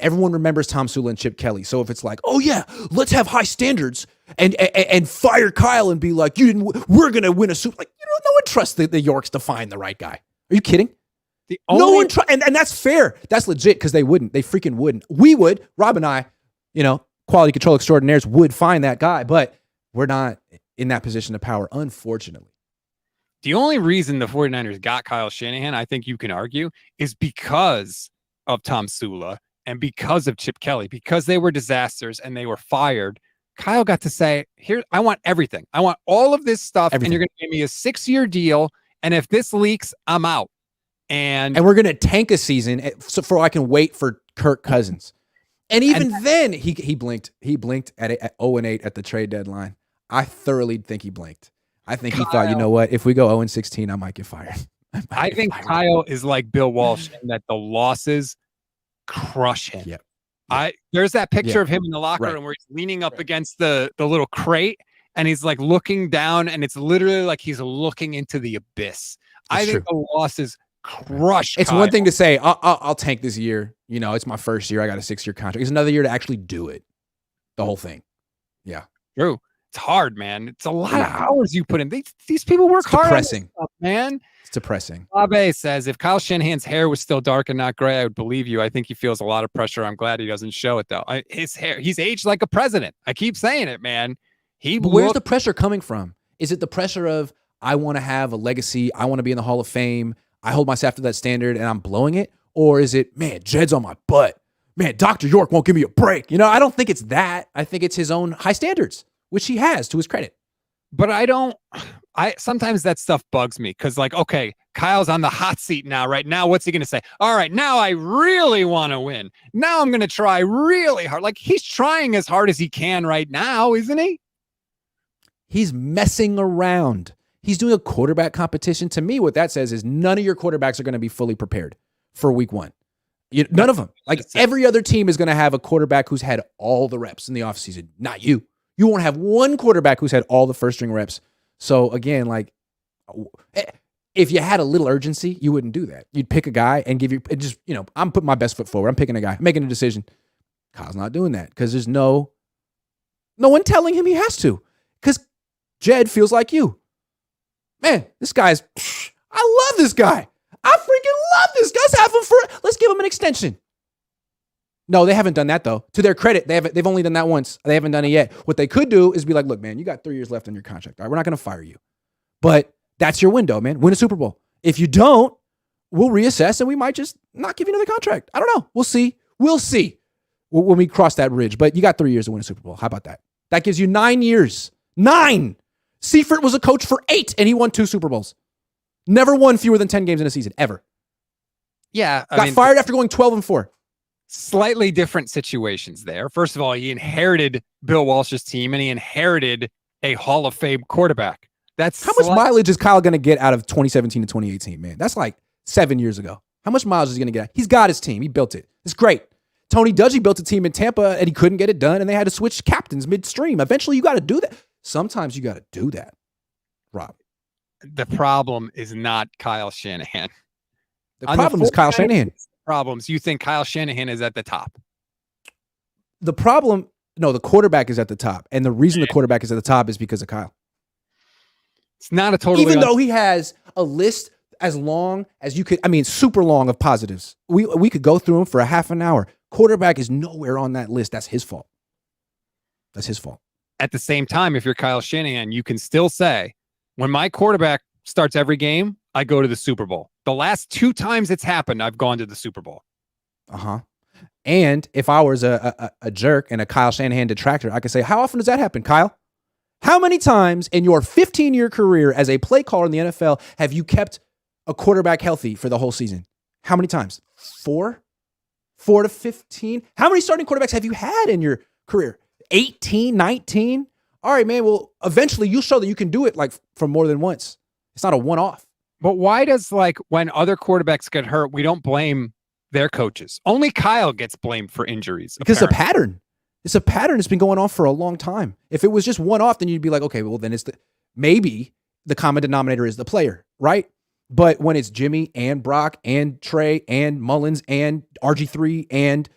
Everyone remembers Tom Sula and Chip Kelly. So if it's like, oh yeah, let's have high standards and fire Kyle and be like, we're gonna win a Super. Like, no one trusts the Yorks to find the right guy. Are you kidding? No one and that's fair. That's legit because they wouldn't. They freaking wouldn't. We would. Rob and I, quality control extraordinaires would find that guy, but we're not in that position of power, unfortunately. The only reason the 49ers got Kyle Shanahan, I think you can argue, is because of Tom Sula and because of Chip Kelly, because they were disasters and they were fired. Kyle got to say, here, I want everything. I want all of this stuff. Everything. And you're going to give me a 6-year deal. And if this leaks, I'm out. And we're going to tank a season so I can wait for Kirk Cousins. And even then he blinked. He blinked at 0-8 at the trade deadline. I thoroughly think he blinked. I think he thought, you know what? If we go 0-16, I might get fired. I think Kyle is like Bill Walsh in that the losses crush him. Yep. There's that picture of him in the locker room where he's leaning up against the little crate and he's like looking down and it's literally like he's looking into the abyss. I think the losses crush It's Kyle. One thing to say, I'll tank this year. It's my first year. I got a 6-year contract. It's another year to actually do it. The whole thing. Yeah. True. It's hard, man. It's a lot of hours you put in. These people work hard on this stuff, man. It's depressing. Abe says, if Kyle Shanahan's hair was still dark and not gray, I would believe you. I think he feels a lot of pressure. I'm glad he doesn't show it, though. His hair, he's aged like a president. I keep saying it, man. Where's the pressure coming from? Is it the pressure of, I want to have a legacy, I want to be in the Hall of Fame, I hold myself to that standard, and I'm blowing it? Or is it, man, Jed's on my butt. Man, Dr. York won't give me a break. I don't think it's that. I think it's his own high standards, which he has to his credit. But sometimes that stuff bugs me because, like, okay, Kyle's on the hot seat now, right? Now, what's he going to say? All right, now I really want to win. Now I'm going to try really hard. Like, he's trying as hard as he can right now, isn't he? He's messing around. He's doing a quarterback competition. To me, what that says is none of your quarterbacks are going to be fully prepared for week one. None of them. Like, every other team is going to have a quarterback who's had all the reps in the offseason. Not you. You won't have one quarterback who's had all the first-string reps. So, again, like, if you had a little urgency, you wouldn't do that. You'd pick a guy and I'm putting my best foot forward. I'm picking a guy, making a decision. Kyle's not doing that because there's no one telling him he has to because Jed feels like you. Man, this guy's, I love this guy. I freaking love this guy. Let's give him an extension. No, they haven't done that, though. To their credit, they've only done that once. They haven't done it yet. What they could do is be like, look, man, you got 3 years left on your contract. All right, we're not going to fire you. But that's your window, man. Win a Super Bowl. If you don't, we'll reassess and we might just not give you another contract. I don't know. We'll see. We'll see when we cross that ridge. But you got 3 years to win a Super Bowl. How about that? That gives you 9 years. 9! Seifert was a coach for 8, and he won 2 Super Bowls. Never won fewer than 10 games in a season, ever. Yeah. Got fired after going 12-4. slightly different situations there. First of all, he inherited Bill Walsh's team and he inherited a Hall of Fame quarterback. That's how much mileage is Kyle going to get out of 2017 to 2018, man? That's like 7 years ago. How much mileage is he going to get? He's got his team. He built it. It's great. Tony Dungy built a team in Tampa and he couldn't get it done and they had to switch captains midstream. Eventually, you got to do that. Sometimes you got to do that, Rob. The problem is not Kyle Shanahan. The problem is Kyle Shanahan. Problems. You think Kyle Shanahan is at the top? The problem, no, the quarterback is at the top. And the reason the quarterback is at the top is because of Kyle. It's not a totally... Even though he has a list as long as you could, I mean, super long of positives. We could go through them for a half an hour. Quarterback is nowhere on that list. That's his fault. That's his fault. At the same time, if you're Kyle Shanahan, you can still say, when my quarterback starts every game, I go to the Super Bowl. The last 2 times it's happened, I've gone to the Super Bowl. Uh-huh. And if I was a jerk and a Kyle Shanahan detractor, I could say, how often does that happen, Kyle? How many times in your 15-year career as a play caller in the NFL have you kept a quarterback healthy for the whole season? How many times? 4? 4 to 15? How many starting quarterbacks have you had in your career? 18, 19? All right, man. Well, eventually you'll show that you can do it like for more than once. It's not a one-off. But why does, like, when other quarterbacks get hurt, we don't blame their coaches? Only Kyle gets blamed for injuries. Because it's a pattern. It's a pattern that's been going on for a long time. If it was just one-off, then you'd be like, okay, well, then maybe the common denominator is the player, right? But when it's Jimmy and Brock and Trey and Mullins and RG3 and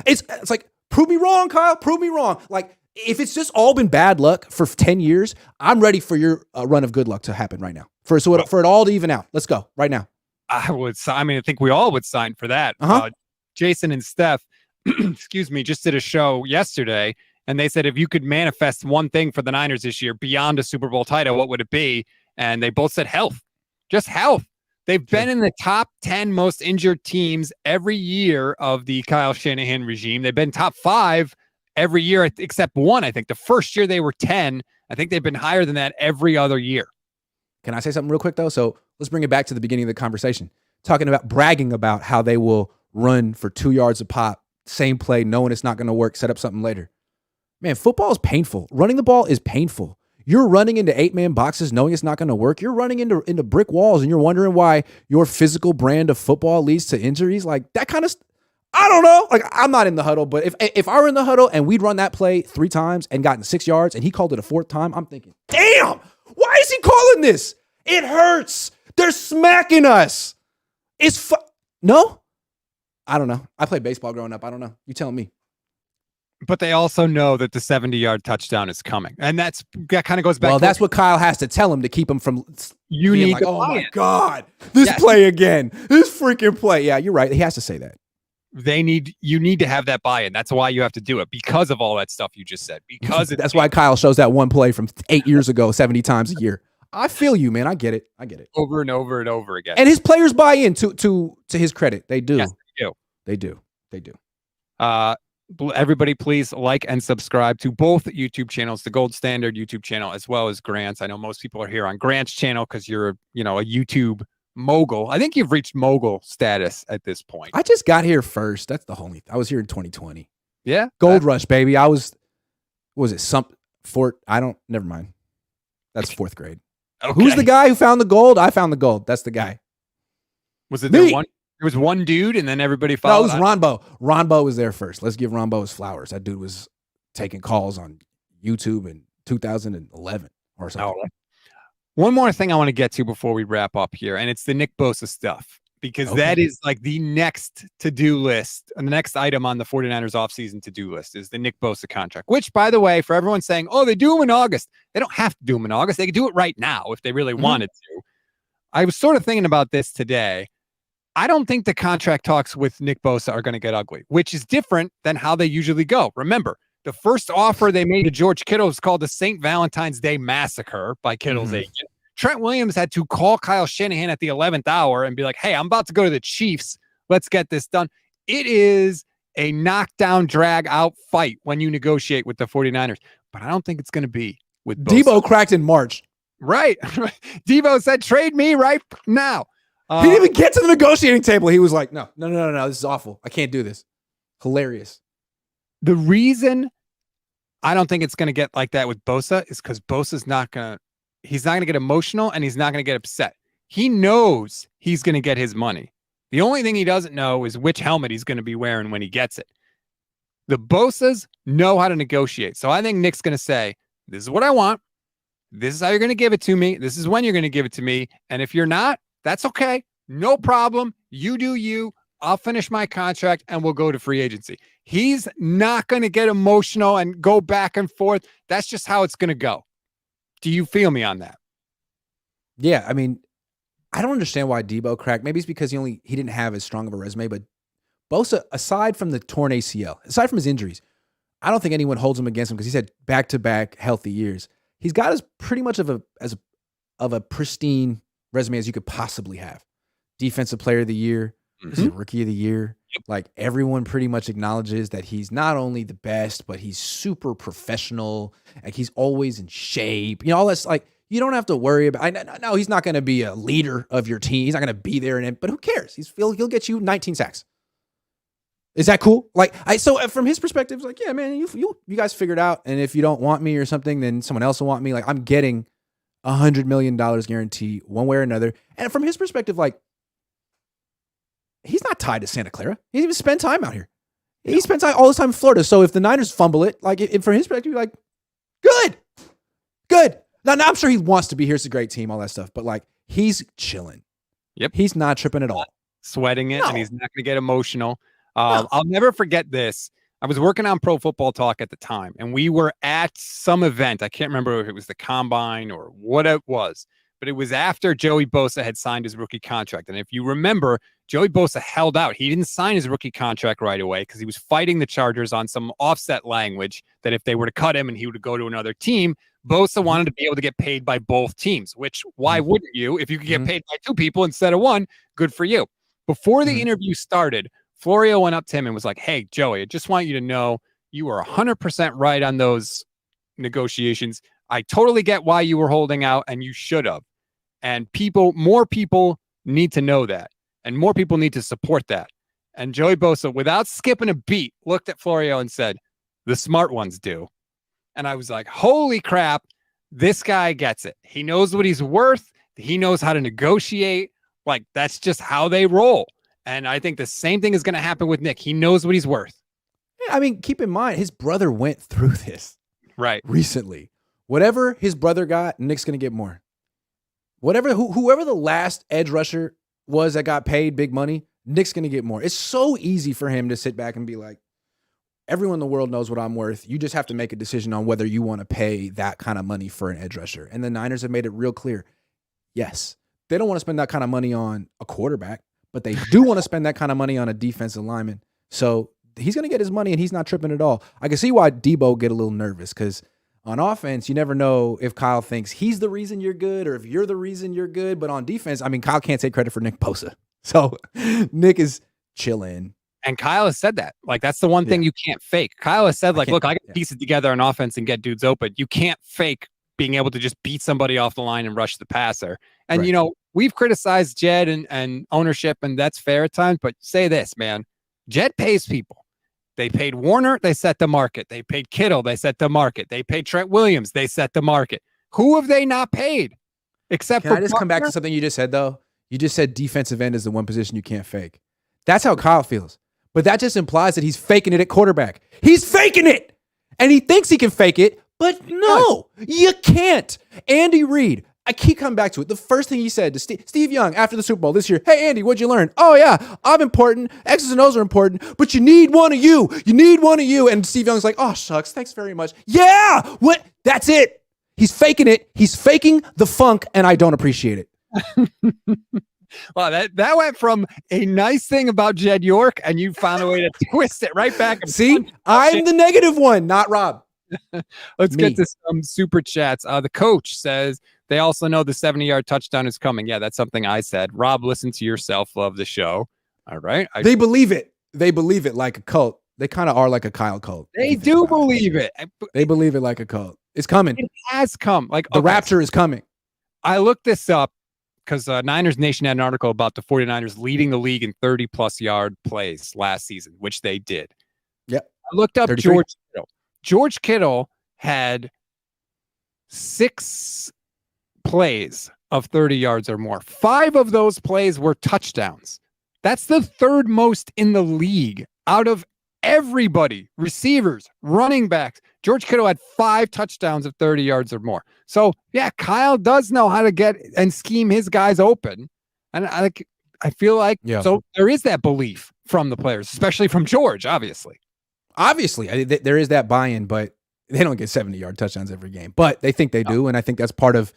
it's like, prove me wrong, Kyle. Prove me wrong. Like, if it's just all been bad luck for 10 years, I'm ready for your run of good luck to happen right now. For it all to even out. Let's go right now. I think we all would sign for that. Jason and Steph, excuse me, just did a show yesterday, and they said if you could manifest one thing for the Niners this year beyond a Super Bowl title, what would it be? And they both said health. Just health. They've been in the top 10 most injured teams every year of the Kyle Shanahan regime. They've been top 5 every year except one. I think the first year they were 10. I think they've been higher than that every other year. Can I say something real quick, though? So let's bring it back to the beginning of the conversation. Talking about bragging about how they will run for 2 yards a pop, same play, knowing it's not going to work, set up something later. Man, football is painful. Running the ball is painful. You're running into 8-man boxes knowing it's not going to work. You're running into brick walls and you're wondering why your physical brand of football leads to injuries. Like that kind of I don't know. Like, I'm not in the huddle, but if I were in the huddle and we'd run that play 3 times and gotten 6 yards and he called it a 4th time, I'm thinking, damn, why is he calling this? It hurts. They're smacking us. No? I don't know. I played baseball growing up. I don't know. You tell me. But they also know that the 70-yard touchdown is coming. And that kind of goes back. Well, that's what Kyle has to tell him to keep him from being like, oh my God, this play again. This freaking play. Yeah, you're right. He has to say that. You need to have that buy-in. That's why you have to do it, because of all that stuff you just said. Because that's why Kyle shows that one play from 8 years ago 70 times a year. I feel you, man. I get it. Over and over and over again. And his players buy in to his credit. They do. Yes, they do. They do. Everybody, please like and subscribe to both YouTube channels, the Gold Standard YouTube channel, as well as Grant's. I know most people are here on Grant's channel because you're, a YouTube mogul. I think you've reached mogul status at this point. I just got here first. That's the only. I was here in 2020. Yeah, Gold Rush, baby. I was. What was it? Fort. I don't. Never mind. That's 4th grade. Okay. Who's the guy who found the gold? I found the gold. That's the guy. Was it there one? There was one dude, and then everybody followed. No, it was Ronbo. Ronbo was there first. Let's give Ronbo his flowers. That dude was taking calls on YouTube in 2011 or something. Oh. One more thing I want to get to before we wrap up here, and it's the Nick Bosa stuff, because that is like the next to-do list, and the next item on the 49ers offseason to-do list is the Nick Bosa contract, which, by the way, for everyone saying, oh, they do them in August. They don't have to do them in August. They could do it right now if they really wanted to. I was sort of thinking about this today. I don't think the contract talks with Nick Bosa are going to get ugly, which is different than how they usually go. Remember, the first offer they made to George Kittle was called the St. Valentine's Day Massacre by Kittle's agent. Trent Williams had to call Kyle Shanahan at the 11th hour and be like, hey, I'm about to go to the Chiefs. Let's get this done. It is a knockdown, drag out fight when you negotiate with the 49ers, but I don't think it's going to be with Bosa. Debo cracked in March. Right. Debo said, trade me right now. He didn't even get to the negotiating table. He was like, no, this is awful. I can't do this. Hilarious. The reason I don't think it's going to get like that with Bosa is because Bosa's he's not going to get emotional and he's not going to get upset. He knows he's going to get his money. The only thing he doesn't know is which helmet he's going to be wearing when he gets it. The Bosas know how to negotiate. So I think Nick's going to say, this is what I want. This is how you're going to give it to me. This is when you're going to give it to me. And if you're not, that's okay. No problem. You do you. I'll finish my contract and we'll go to free agency. He's not going to get emotional and go back and forth. That's just how it's going to go. Do you feel me on that? Yeah, I mean, I don't understand why Debo cracked. Maybe it's because he didn't have as strong of a resume, but Bosa, aside from the torn ACL, aside from his injuries, I don't think anyone holds him against him because he's had back-to-back healthy years. He's got as pretty much of a pristine resume as you could possibly have. Defensive Player of the Year, Rookie of the Year. Yep. Like everyone pretty much acknowledges that he's not only the best, but he's super professional. Like he's always in shape. You know, all that's like you don't have to worry about. No, he's not going to be a leader of your team. He's not going to be there, but who cares? He'll get you 19 sacks. Is that cool? So from his perspective, it's like, yeah, man, you guys figured out. And if you don't want me or something, then someone else will want me. Like I'm getting $100 million guarantee one way or another. And from his perspective, like he's not tied to Santa Clara. He didn't even spend time out here. He spent all his time in Florida. So if the Niners fumble it, like from his perspective, like good. Now I'm sure he wants to be here. It's a great team, all that stuff. But like he's chilling. Yep. He's not tripping at all. Sweating it, and he's not going to get emotional. I'll never forget this. I was working on Pro Football Talk at the time, and we were at some event. I can't remember if it was the Combine or what it was, but it was after Joey Bosa had signed his rookie contract. And if you remember, Joey Bosa held out. He didn't sign his rookie contract right away because he was fighting the Chargers on some offset language that if they were to cut him and he would go to another team, Bosa wanted to be able to get paid by both teams, which why wouldn't you? If you could get paid by two people instead of one, good for you. Before the interview started, Florio went up to him and was like, hey, Joey, I just want you to know you were 100% right on those negotiations. I totally get why you were holding out, and you should have. And more people need to know that, and more people need to support that. And Joey Bosa, without skipping a beat, looked at Florio and said, the smart ones do. And I was like, holy crap, this guy gets it. He knows what he's worth. He knows how to negotiate. Like, that's just how they roll. And I think the same thing is going to happen with Nick. He knows what he's worth. Yeah, I mean, keep in mind, his brother went through this recently. Whatever his brother got, Nick's going to get more. Whoever the last edge rusher was that got paid big money, Nick's going to get more. It's so easy for him to sit back and be like, everyone in the world knows what I'm worth. You just have to make a decision on whether you want to pay that kind of money for an edge rusher. And the Niners have made it real clear. Yes, they don't want to spend that kind of money on a quarterback, but they do want to spend that kind of money on a defensive lineman. So he's going to get his money, and he's not tripping at all. I can see why Debo get a little nervous because on offense, you never know if Kyle thinks he's the reason you're good or if you're the reason you're good. But on defense, I mean, Kyle can't take credit for Nick Bosa. So Nick is chilling. And Kyle has said that. Like, that's the one thing you can't fake. Kyle has said, like, look, I can piece it together on offense and get dudes open. You can't fake being able to just beat somebody off the line and rush the passer. And, you know, we've criticized Jed and ownership, and that's fair at times. But say this, man. Jed pays people. They paid Warner. They set the market. They paid Kittle. They set the market. They paid Trent Williams. They set the market. Who have they not paid? Except Can I just come back to something you just said, though? You just said defensive end is the one position you can't fake. That's how Kyle feels. But that just implies that he's faking it at quarterback. He's faking it. And he thinks he can fake it, but no, you can't. Andy Reid, I keep coming back to it. The first thing he said to Steve Young after the Super Bowl this year, hey, Andy, what'd you learn? Oh, yeah, I'm important. X's and O's are important, but you need one of you. You need one of you. And Steve Young's like, oh, shucks, thanks very much. Yeah, what? That's it. He's faking it. He's faking the funk, and I don't appreciate it. Well, that went from a nice thing about Jed York, and you found a way to twist it right back. See, I'm the negative one, not Rob. Let's get to some super chats. The coach says they also know the 70-yard touchdown is coming. Yeah, that's something I said. Rob, listen to yourself. Love the show. All right. They believe it. They believe it like a cult. They kind of are like a Kyle cult. They do believe it. They believe it like a cult. It's coming. It has come. Like the rapture is coming. I looked this up. because Niners Nation had an article about the 49ers leading the league in 30-plus yard plays last season, which they did. Yep. I looked up 33. George Kittle. George Kittle had 6 plays of 30 yards or more. 5 of those plays were touchdowns. That's the third most in the league out of everybody, receivers, running backs. George Kittle had 5 touchdowns of 30 yards or more. So yeah, Kyle does know how to get and scheme his guys open. And I feel like, so there is that belief from the players, especially from George, obviously. There is that buy-in, but they don't get 70-yard touchdowns every game. But they think they do, and I think that's part of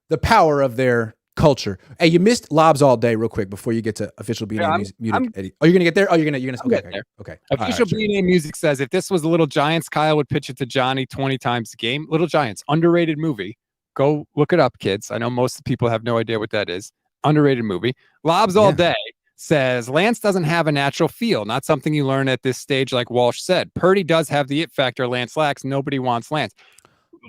the power of their culture. Hey, you missed lobs all day real quick before you get to official B&A music. Eddie. Oh, you're going to get there? Oh, you're going to okay. Official B&A music says, if this was the Little Giants, Kyle would pitch it to Johnny 20 times a game. Little Giants, underrated movie. Go look it up, kids. I know most of the people have no idea what that is. Underrated movie. Lobs all day says, Lance doesn't have a natural feel. Not something you learn at this stage, like Walsh said. Purdy does have the it factor Lance lacks. Nobody wants Lance.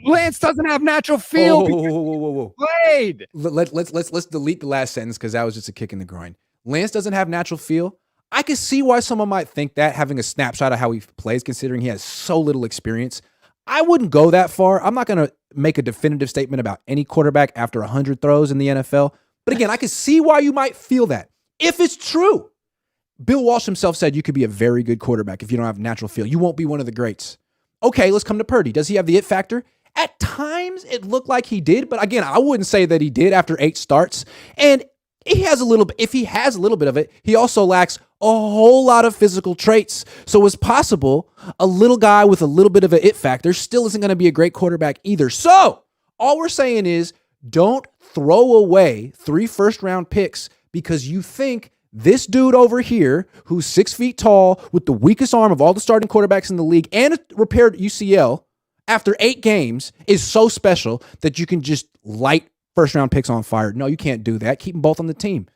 Lance doesn't have natural feel. Whoa. Played. Let's delete the last sentence because that was just a kick in the groin. Lance doesn't have natural feel. I can see why someone might think that, having a snapshot of how he plays, considering he has so little experience. I wouldn't go that far. I'm not going to make a definitive statement about any quarterback after 100 throws in the NFL. But again, I can see why you might feel that. If it's true, Bill Walsh himself said you could be a very good quarterback if you don't have natural feel. You won't be one of the greats. Okay, let's come to Purdy. Does he have the it factor? At times, it looked like he did, but again, I wouldn't say that he did after 8 starts. And he has a little bit. If he has a little bit of it, he also lacks a whole lot of physical traits. So it's possible a little guy with a little bit of an it factor still isn't going to be a great quarterback either. So all we're saying is don't throw away 3 first-round picks because you think this dude over here, who's 6 feet tall with the weakest arm of all the starting quarterbacks in the league and a repaired UCL after 8 games, is so special that you can just light first-round picks on fire. No, you can't do that. Keep them both on the team.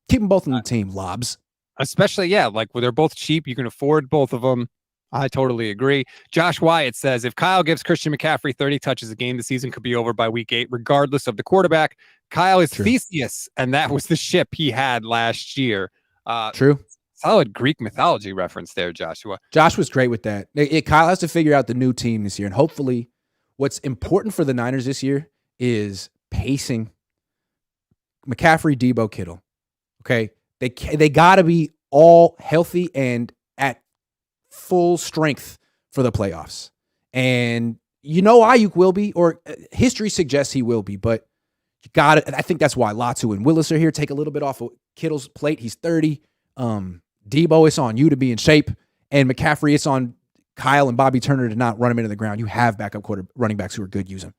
Keep them both on the team, Lobs. Especially, like when they're both cheap, you can afford both of them. I totally agree. Josh Wyatt says, if Kyle gives Christian McCaffrey 30 touches a game, the season could be over by week 8, regardless of the quarterback. Kyle is Theseus, and that was the ship he had last year. True. Solid Greek mythology reference there, Joshua. Josh was great with that. Kyle has to figure out the new team this year, and hopefully what's important for the Niners this year is pacing. McCaffrey, Debo, Kittle. Okay? They got to be all healthy and at full strength for the playoffs. And Ayuk will be, or history suggests he will be, but you got it. I think that's why Latu and Willis are here. Take a little bit off of Kittle's plate. He's 30. Debo, it's on you to be in shape. And McCaffrey, it's on Kyle and Bobby Turner to not run him into the ground. You have backup running backs who are good. Use them.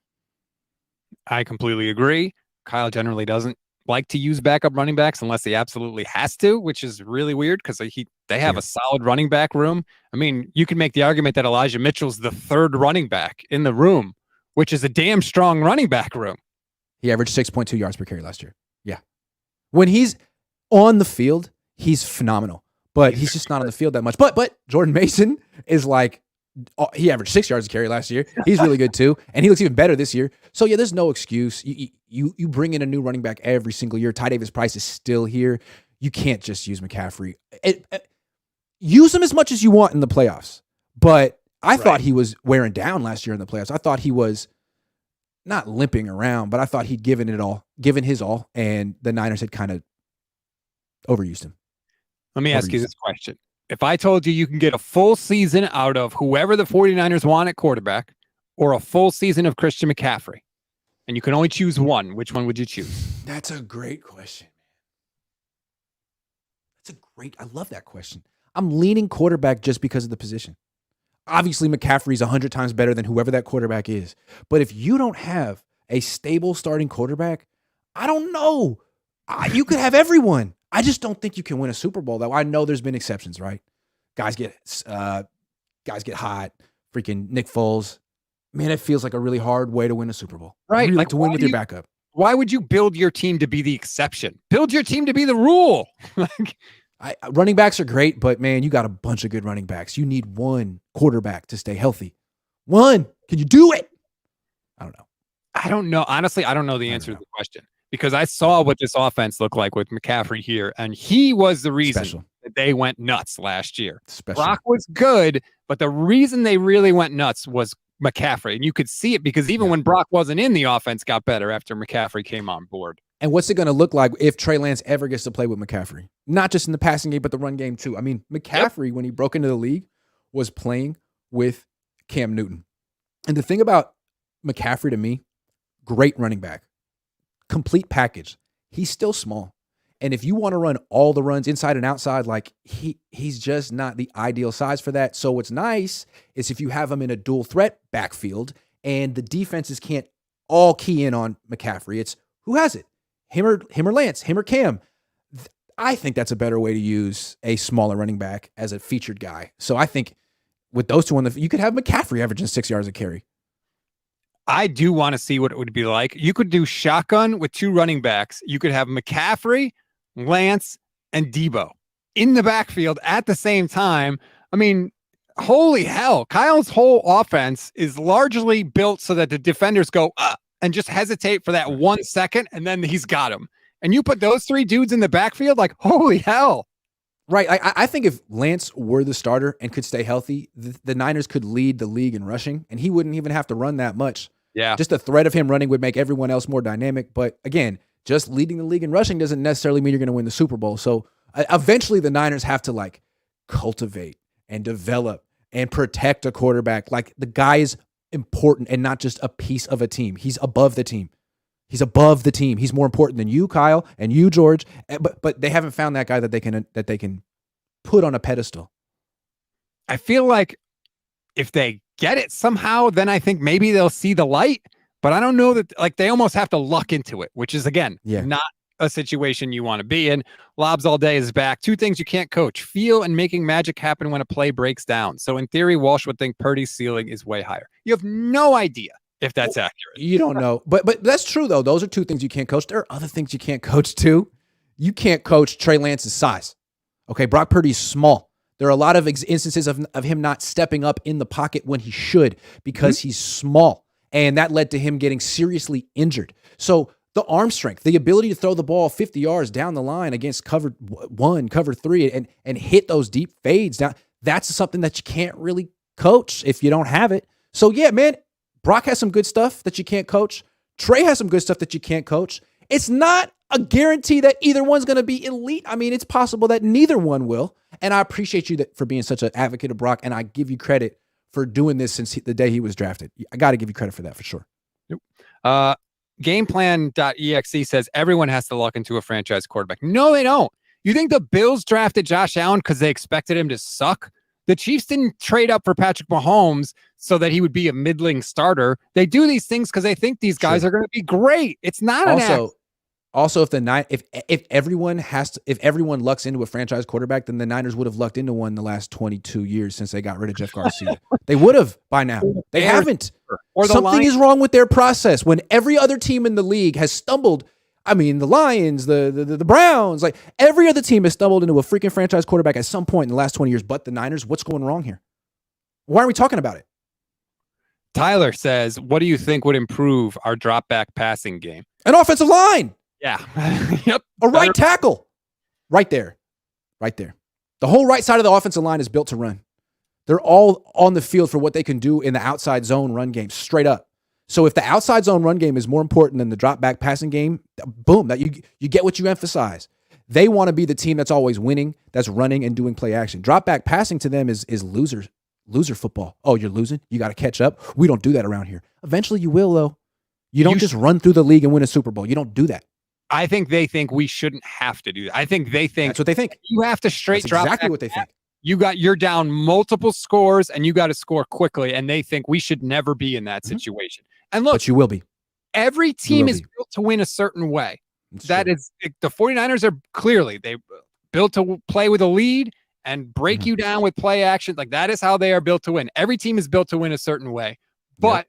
I completely agree. Kyle generally doesn't like to use backup running backs unless he absolutely has to, which is really weird because they have a solid running back room. I mean, you can make the argument that Elijah Mitchell's the 3rd running back in the room, which is a damn strong running back room. He averaged 6.2 yards per carry last year. Yeah. When he's on the field, he's phenomenal, but he's just not on the field that much. But Jordan Mason is like, he averaged 6 yards a carry last year. He's really good too. And he looks even better this year. So yeah, there's no excuse. You bring in a new running back every single year. Ty Davis Price is still here. You can't just use McCaffrey. Use him as much as you want in the playoffs. But I thought he was wearing down last year in the playoffs. I thought he was not limping around, but I thought he'd given his all, and the Niners had kind of overused him. Let me ask you this question. If I told you can get a full season out of whoever the 49ers want at quarterback or a full season of Christian McCaffrey, and you can only choose one, which one would you choose? That's a great question. I love that question. I'm leaning quarterback just because of the position. Obviously, McCaffrey's 100 times better than whoever that quarterback is. But if you don't have a stable starting quarterback, I don't know. You could have everyone. I just don't think you can win a Super Bowl, though. I know there's been exceptions, right? Guys get hot. Freaking Nick Foles. Man, it feels like a really hard way to win a Super Bowl. Right. Like to win with your backup. Why would you build your team to be the exception? Build your team to be the rule. Running backs are great, but man, you got a bunch of good running backs. You need one quarterback to stay healthy. One. Can you do it? I don't know. I don't know. Honestly, I don't know the answer to the question because I saw what this offense looked like with McCaffrey here, and he was the reason that they went nuts last year. Brock was good, but the reason they really went nuts was McCaffrey, and you could see it because even when Brock wasn't in, the offense got better after McCaffrey came on board. And what's it going to look like if Trey Lance ever gets to play with McCaffrey? Not just in the passing game, but the run game too. I mean, McCaffrey, when he broke into the league, was playing with Cam Newton. And the thing about McCaffrey to me, great running back, complete package. He's still small. And if you want to run all the runs inside and outside, like he's just not the ideal size for that. So what's nice is if you have him in a dual threat backfield and the defenses can't all key in on McCaffrey, it's who has it? Him or Lance, him or Cam. I think that's a better way to use a smaller running back as a featured guy. So I think with those two you could have McCaffrey averaging 6 yards a carry. I do want to see what it would be like. You could do shotgun with two running backs. You could have McCaffrey, Lance, and Debo in the backfield at the same time. I mean, holy hell. Kyle's whole offense is largely built so that the defenders go and just hesitate for that 1 second, and then he's got him. And you put those three dudes in the backfield, like, holy hell. Right. I think if Lance were the starter and could stay healthy, the Niners could lead the league in rushing, and he wouldn't even have to run that much. Yeah. Just the threat of him running would make everyone else more dynamic. But again, just leading the league in rushing doesn't necessarily mean you're going to win the Super Bowl. So eventually the Niners have to like cultivate and develop and protect a quarterback. Like the guy is important and not just a piece of a team. He's above the team. He's above the team. He's more important than you, Kyle, and you, George. But they haven't found that guy that they can put on a pedestal. I feel like if they get it somehow, then I think maybe they'll see the light. But I don't know that, like, they almost have to luck into it, which is, again, not a situation you want to be in. Lobs All Day is back. Two things you can't coach: feel and making magic happen when a play breaks down. So in theory, Walsh would think Purdy's ceiling is way higher. You have no idea if that's accurate. You don't know. But that's true, though. Those are two things you can't coach. There are other things you can't coach, too. You can't coach Trey Lance's size. Okay, Brock Purdy's small. There are a lot of instances of him not stepping up in the pocket when he should because he's small. And that led to him getting seriously injured. So the arm strength, the ability to throw the ball 50 yards down the line against cover 1, cover 3, and hit those deep fades down, that's something that you can't really coach if you don't have it. So, yeah, man, Brock has some good stuff that you can't coach. Trey has some good stuff that you can't coach. It's not a guarantee that either one's going to be elite. I mean, it's possible that neither one will. And I appreciate you for being such an advocate of Brock, and I give you credit for doing this since the day he was drafted. I got to give you credit for that for sure. Gameplan.exe says everyone has to luck into a franchise quarterback. No, they don't. You think the Bills drafted Josh Allen because they expected him to suck? The Chiefs didn't trade up for Patrick Mahomes so that he would be a middling starter. They do these things because they think these guys are going to be great. It's not an act. Also, if everyone lucks into a franchise quarterback, then the Niners would have lucked into one the last 22 years since they got rid of Jeff Garcia. They would have by now. They haven't. Or something is wrong with their process. When every other team in the league has stumbled, I mean, the Lions, the Browns, like every other team has stumbled into a freaking franchise quarterback at some point in the last 20 years. But the Niners, what's going wrong here? Why aren't we talking about it? Tyler says, "What do you think would improve our drop back passing game?" An offensive line. Yeah. Yep. A right tackle. Right there. Right there. The whole right side of the offensive line is built to run. They're all on the field for what they can do in the outside zone run game, straight up. So if the outside zone run game is more important than the drop back passing game, boom, that you get what you emphasize. They want to be the team that's always winning, that's running and doing play action. Drop back passing to them is loser football. Oh, you're losing? You got to catch up? We don't do that around here. Eventually you will, though. You don't just run through the league and win a Super Bowl. You don't do that. I think they think we shouldn't have to do that. I think they think that's what they think. You have to straight drop. Exactly what they think. You're down multiple scores and you got to score quickly. And they think we should never be in that situation. And look, but you will be. Every team is built to win a certain way. The 49ers are clearly they built to play with a lead and break you down with play action. Like that is how they are built to win. Every team is built to win a certain way. But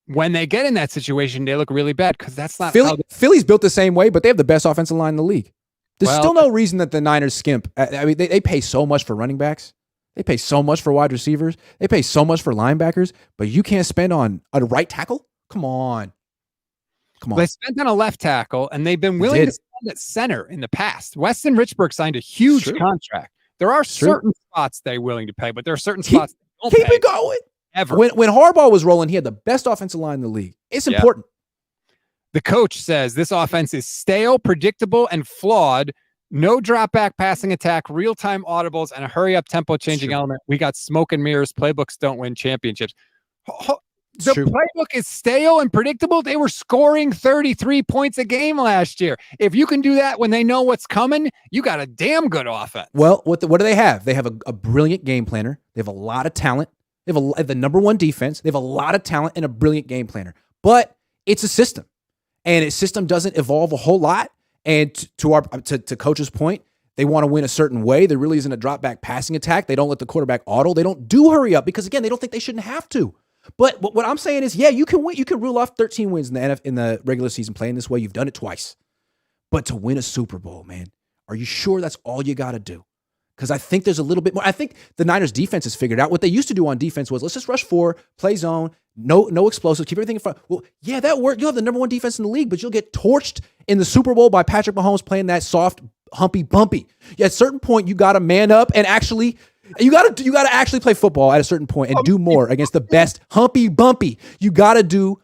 when they get in that situation, they look really bad because that's not Philly's built the same way, but they have the best offensive line in the league. There's still no reason that the Niners skimp. I mean, they pay so much for running backs. They pay so much for wide receivers. They pay so much for linebackers, but you can't spend on a right tackle? Come on. Come on. They spent on a left tackle, and they've been willing to spend at center in the past. Weston Richburg signed a huge contract. There are certain spots they're willing to pay, but there are certain spots they don't keep pay it going. Ever. When Harbaugh was rolling, he had the best offensive line in the league. It's important. The coach says this offense is stale, predictable, and flawed. No drop back passing attack, real-time audibles, and a hurry-up tempo-changing element. We got smoke and mirrors. Playbooks don't win championships. The playbook is stale and predictable. They were scoring 33 points a game last year. If you can do that when they know what's coming, you got a damn good offense. Well, what do they have? They have a brilliant game planner. They have a lot of talent. They have the number one defense. They have a lot of talent and a brilliant game planner. But it's a system, and its system doesn't evolve a whole lot. And to Coach's point, they want to win a certain way. There really isn't a drop back passing attack. They don't let the quarterback auto. They don't do hurry up because, again, they don't think they shouldn't have to. But what I'm saying is, yeah, you can win. You can rule off 13 wins in the regular season playing this way. You've done it twice. But to win a Super Bowl, man, are you sure that's all you got to do? Because I think there's a little bit more. I think the Niners defense has figured out what they used to do on defense was let's just rush 4, play zone, no explosives, keep everything in front. Well, yeah, that worked. You'll have the number one defense in the league, but you'll get torched in the Super Bowl by Patrick Mahomes playing that soft, humpy, bumpy. Yeah, at a certain point, you got to man up and actually. You gotta actually play football at a certain point and do more against the best humpy bumpy. You gotta do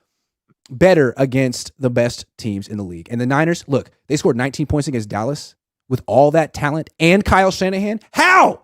better against the best teams in the league. And the Niners, look, they scored 19 points against Dallas with all that talent and Kyle Shanahan. How?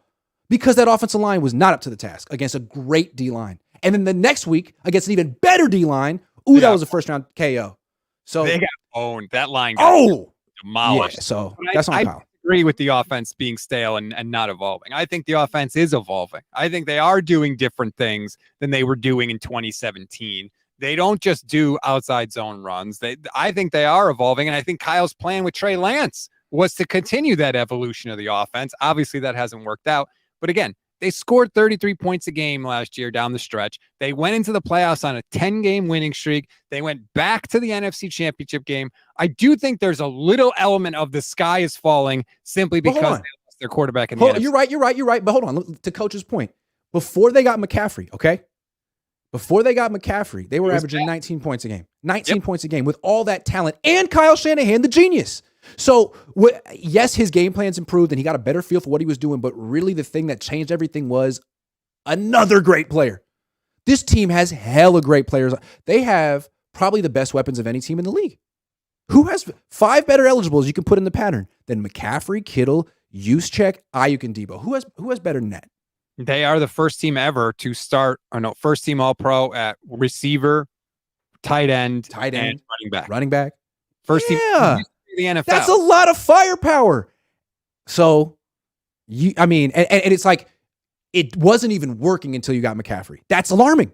Because that offensive line was not up to the task against a great D-line. And then the next week against an even better D-line, that was a first round KO. So they got owned. That line got demolished. Yeah, so that's on Kyle. Agree with the offense being stale and not evolving. I think the offense is evolving. I think they are doing different things than they were doing in 2017. They don't just do outside zone runs. I think they are evolving, and I think Kyle's plan with Trey Lance was to continue that evolution of the offense. Obviously, that hasn't worked out. But again, they scored 33 points a game last year down the stretch. They went into the playoffs on a 10-game winning streak. They went back to the NFC Championship game. I do think there's a little element of the sky is falling simply because they lost their quarterback in the NFC. You're right. But hold on. To Coach's point, before they got McCaffrey, okay? Before they got McCaffrey, they were averaging 19 points a game. 19 points a game with all that talent and Kyle Shanahan, the genius. So, yes, his game plan's improved and he got a better feel for what he was doing, but really the thing that changed everything was another great player. This team has hella great players. They have probably the best weapons of any team in the league. Who has 5 better eligibles you can put in the pattern than McCaffrey, Kittle, Juszczyk, Ayuk, and Debo? Who has better than that? They are the first team ever to start, first team All-Pro at receiver, tight end, and running back. Running back. First team. The NFL. That's a lot of firepower. So, and it's like it wasn't even working until you got McCaffrey. That's alarming.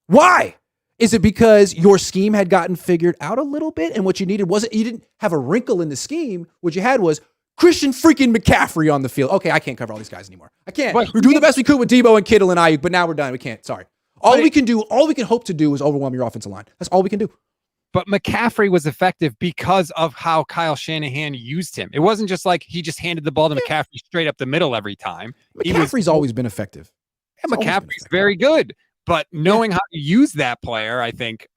Why? Is it because your scheme had gotten figured out a little bit and what you needed wasn't, you didn't have a wrinkle in the scheme. What you had was Christian freaking McCaffrey on the field. Okay, I can't cover all these guys anymore. I can't. We're doing the best we could with Debo and Kittle and Ayuk, but now we're done. We can't. Sorry. All we can hope to do is overwhelm your offensive line. That's all we can do. But McCaffrey was effective because of how Kyle Shanahan used him. It wasn't just like he just handed the ball to McCaffrey straight up the middle every time. McCaffrey's always been effective. Yeah, McCaffrey's very good. But knowing how to use that player, I think,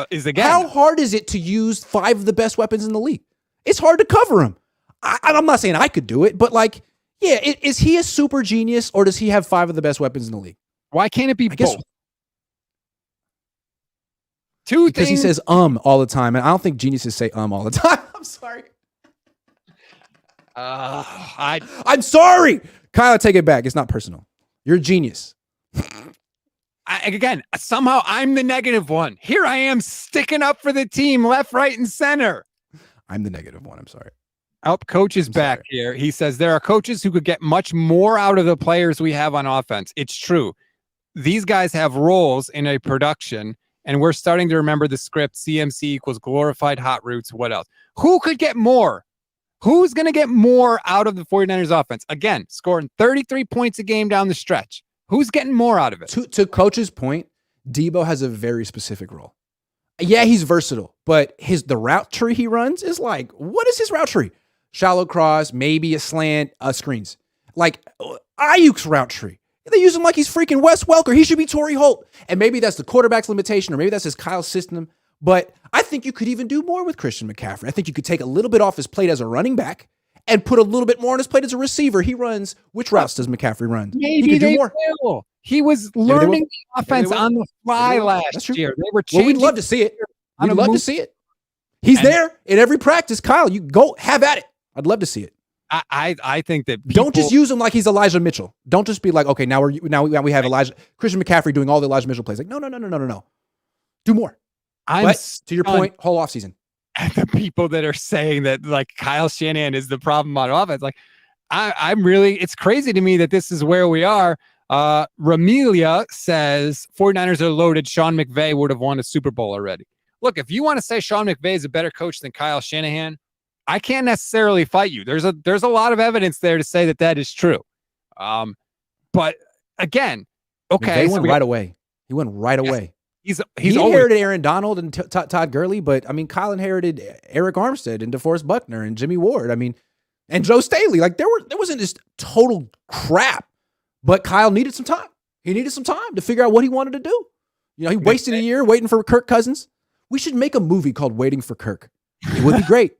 is again. How hard is it to use 5 of the best weapons in the league? It's hard to cover him. I'm not saying I could do it, but is he a super genius or does he have 5 of the best weapons in the league? Why can't it be both? Because he says all the time, and I don't think geniuses say all the time. I'm sorry. I'm sorry. Kyle, take it back. It's not personal. You're a genius. Again, somehow I'm the negative one. Here I am sticking up for the team left, right, and center. I'm the negative one. I'm sorry. Coach is back here. He says there are coaches who could get much more out of the players we have on offense. It's true. These guys have roles in a production, and we're starting to remember the script. CMC equals glorified hot roots. What else? Who could get more? Who's going to get more out of the 49ers offense? Again, scoring 33 points a game down the stretch. Who's getting more out of it? To Coach's point, Debo has a very specific role. Yeah, he's versatile, but the route tree he runs is like, what is his route tree? Shallow cross, maybe a slant, screens. Like Ayuk's route tree. They use him like he's freaking Wes Welker. He should be Torrey Holt. And maybe that's the quarterback's limitation, or maybe that's his Kyle system. But I think you could even do more with Christian McCaffrey. I think you could take a little bit off his plate as a running back and put a little bit more on his plate as a receiver. He runs, which routes does McCaffrey run? Maybe he could they do more. will. He was learning the offense on the fly last year. They were changing. Well, we'd love to see it. We'd love to see it. He's there in every practice. Kyle, you go have at it. I'd love to see it. I think that don't just use him like he's Elijah Mitchell. Don't just be like, okay, now we have Christian McCaffrey doing all the Elijah Mitchell plays. Like, no. Do more. But to your point, whole offseason. And the people that are saying that like Kyle Shanahan is the problem on offense, like I'm really, it's crazy to me that this is where we are. Ramelia says 49ers are loaded. Sean McVay would have won a Super Bowl already. Look, if you want to say Sean McVay is a better coach than Kyle Shanahan, I can't necessarily fight you. There's a lot of evidence there to say that is true. But again, okay, he went right away. He went right away. He inherited Aaron Donald and Todd Gurley, but I mean, Kyle inherited Eric Armstead and DeForest Buckner and Jimmy Ward. I mean, and Joe Staley. Like there wasn't this total crap, but Kyle needed some time. He needed some time to figure out what he wanted to do. You know, he wasted a year waiting for Kirk Cousins. We should make a movie called Waiting for Kirk. It would be great.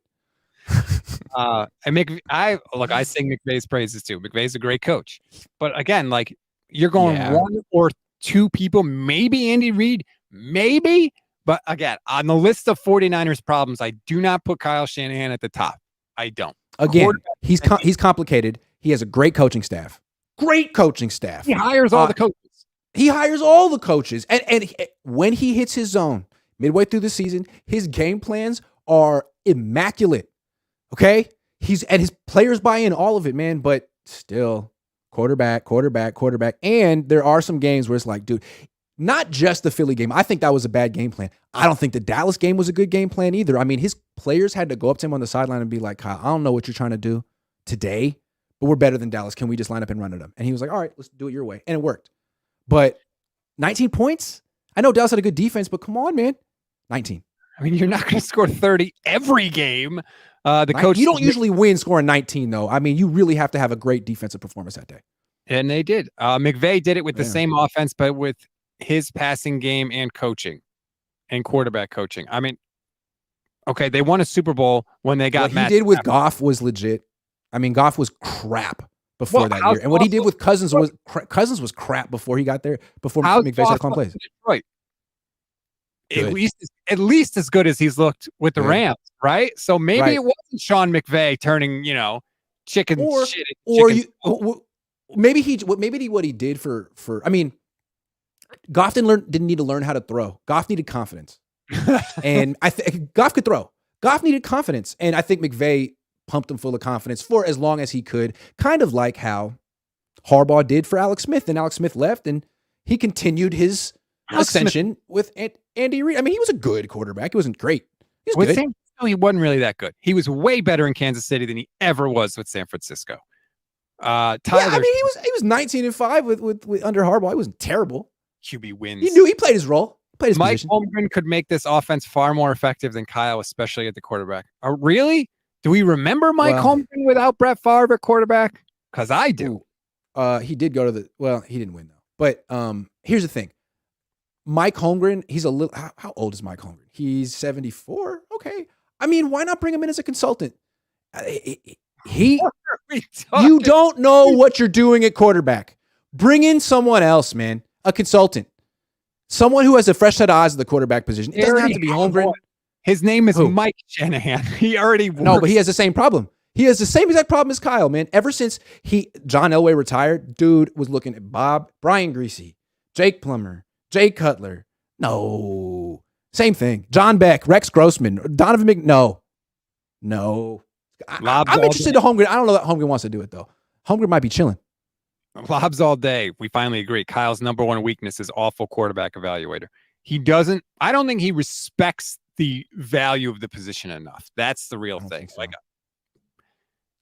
I sing McVay's praises too. McVay's a great coach, but again, like you're going one or two people, maybe Andy Reid, maybe, but again, on the list of 49ers problems, I do not put Kyle Shanahan at the top. I don't. Again, he's complicated. He has a great coaching staff. Great coaching staff. He hires all the coaches. He hires all the coaches, and when he hits his zone midway through the season, his game plans are immaculate. Okay? And his players buy in all of it, man, but still quarterback. And there are some games where it's like, dude, not just the Philly game. I think that was a bad game plan. I don't think the Dallas game was a good game plan either. I mean, his players had to go up to him on the sideline and be like, Kyle, I don't know what you're trying to do today, but we're better than Dallas. Can we just line up and run at them? And he was like, all right, let's do it your way. And it worked. But 19 points? I know Dallas had a good defense, but come on, man. 19. I mean, you're not going to score 30 every game. Coach, you don't usually win scoring 19, though. I mean, you really have to have a great defensive performance that day. And they did. McVay did it with the same offense, but with his passing game and coaching and quarterback coaching. I mean, okay, they won a Super Bowl when they got What he did with Goff was legit. I mean, Goff was crap before that year. And what he did with Cousins was crap before he got there, before McVay started calling plays. Detroit. At least as good as he's looked with the Rams, right? So maybe it wasn't Sean McVay turning, chicken shit. Maybe what he did for I mean, Goff didn't need to learn how to throw. Goff needed confidence, and I think Goff could throw. Goff needed confidence, and I think McVay pumped him full of confidence for as long as he could, kind of like how Harbaugh did for Alex Smith, and Alex Smith left, and he continued his ascension with Andy Reid. I mean, he was a good quarterback. He wasn't great. He was good. He wasn't really that good. He was way better in Kansas City than he ever was with San Francisco. I mean, he was 19-5 with under Harbaugh. He wasn't terrible. QB wins. He played his role. Mike Holmgren could make this offense far more effective than Kyle, especially at the quarterback. Really? Do we remember Mike Holmgren without Brett Favre at quarterback? Because I do. He did go to he didn't win though. But here's the thing. Mike Holmgren, he's a little. How old is Mike Holmgren? He's 74. Okay. I mean, why not bring him in as a consultant? You don't know what you're doing at quarterback. Bring in someone else, man. A consultant. Someone who has a fresh set of eyes at the quarterback position. It doesn't have to be Holmgren. His name is Mike Shanahan. He already works. No, but he has the same problem. He has the same exact problem as Kyle, man. Ever since John Elway retired, dude was looking at Brian Greasy, Jake Plummer, Jay Cutler. No. Same thing. John Beck, Rex Grossman, Donovan No. I'm interested in Holmgren. I don't know that Holmgren wants to do it, though. Holmgren might be chilling. Lobs all day. We finally agree. Kyle's number one weakness is awful quarterback evaluator. I don't think he respects the value of the position enough. That's the real thing. So.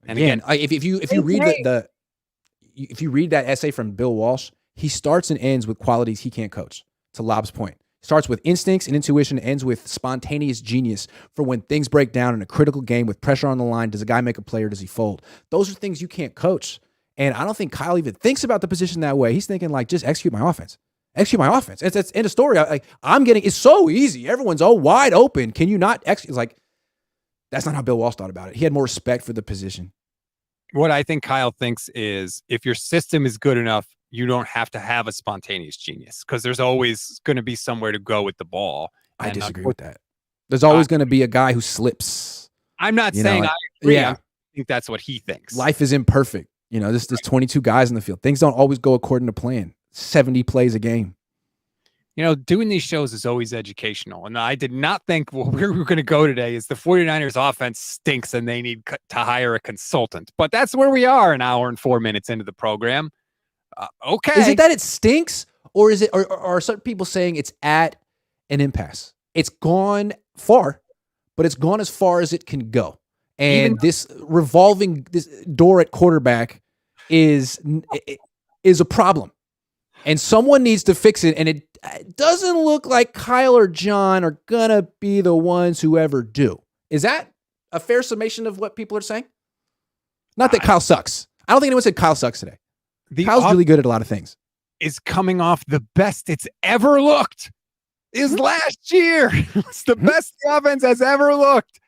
And again, if you read that essay from Bill Walsh, he starts and ends with qualities he can't coach. To Lob's point, starts with instincts and intuition, ends with spontaneous genius for when things break down in a critical game with pressure on the line. Does a guy make a play or does he fold? Those are things you can't coach. And I don't think Kyle even thinks about the position that way. He's thinking like, just execute my offense. execute my offense. It's end of story. It's so easy. Everyone's wide open. Can you not execute? It's like, that's not how Bill Walsh thought about it. He had more respect for the position. What I think Kyle thinks is if your system is good enough, you don't have to have a spontaneous genius because there's always going to be somewhere to go with the ball. I disagree with that. There's always going to be a guy who slips. I'm not saying I agree. Yeah. I think that's what he thinks. Life is imperfect. There's 22 guys in the field. Things don't always go according to plan. 70 plays a game. Doing these shows is always educational. And I did not think where we were going to go today is the 49ers offense stinks and they need to hire a consultant. But that's where we are an hour and 4 minutes into the program. Okay. Is it that it stinks, or is it, or are certain people saying it's at an impasse? It's gone far, but it's gone as far as it can go. And this door at quarterback is a problem. And someone needs to fix it. And it doesn't look like Kyle or John are going to be the ones who ever do. Is that a fair summation of what people are saying? Not that Kyle sucks. I don't think anyone said Kyle sucks today. Kyle's really good at a lot of things. Is coming off the best it's ever looked. Is last year. It's the best the offense has ever looked.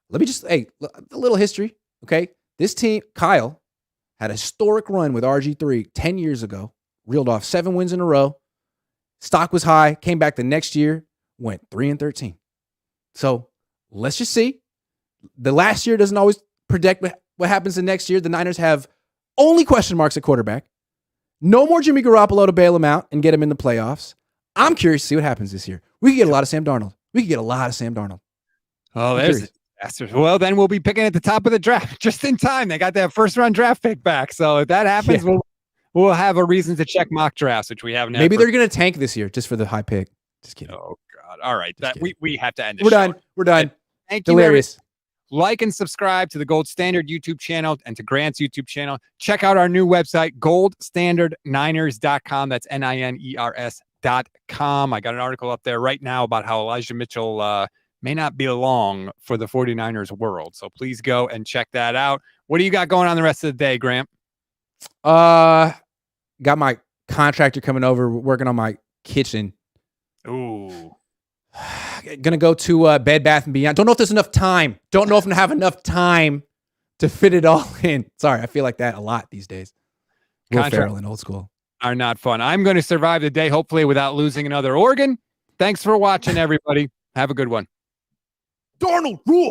Let me just, a little history. Okay. This team, Kyle, had a historic run with RG3 10 years ago. Reeled off 7 wins in a row. Stock was high. Came back the next year. Went 3-13. So let's just see. The last year doesn't always predict what happens the next year. The Niners have only question marks at quarterback. No more Jimmy Garoppolo to bail him out and get him in the playoffs. I'm curious to see what happens this year. We could get a lot of Sam Darnold. Oh, there's a disaster. Well, then we'll be picking at the top of the draft just in time. They got that first-round draft pick back. So if that happens, we'll have a reason to check mock drafts, which we haven't. Maybe they're going to tank this year just for the high pick. Just kidding. Oh God! All right, we have to end. We're done. Thank you. Hilarious. Like and subscribe to the Gold Standard YouTube channel and to Grant's YouTube channel. Check out our new website, goldstandardniners.com. That's NINERS.com. I got an article up there right now about how Elijah Mitchell may not be long for the 49ers world. So please go and check that out. What do you got going on the rest of the day, Grant? Got my contractor coming over, working on my kitchen. Ooh. Gonna go to Bed Bath & Beyond. Don't know if there's enough time. Don't know if I'm gonna have enough time to fit it all in. Sorry, I feel like that a lot these days. Will Ferrell in old school are not fun. I'm going to survive the day, hopefully, without losing another organ. Thanks for watching, everybody. Have a good one. Darnold rule.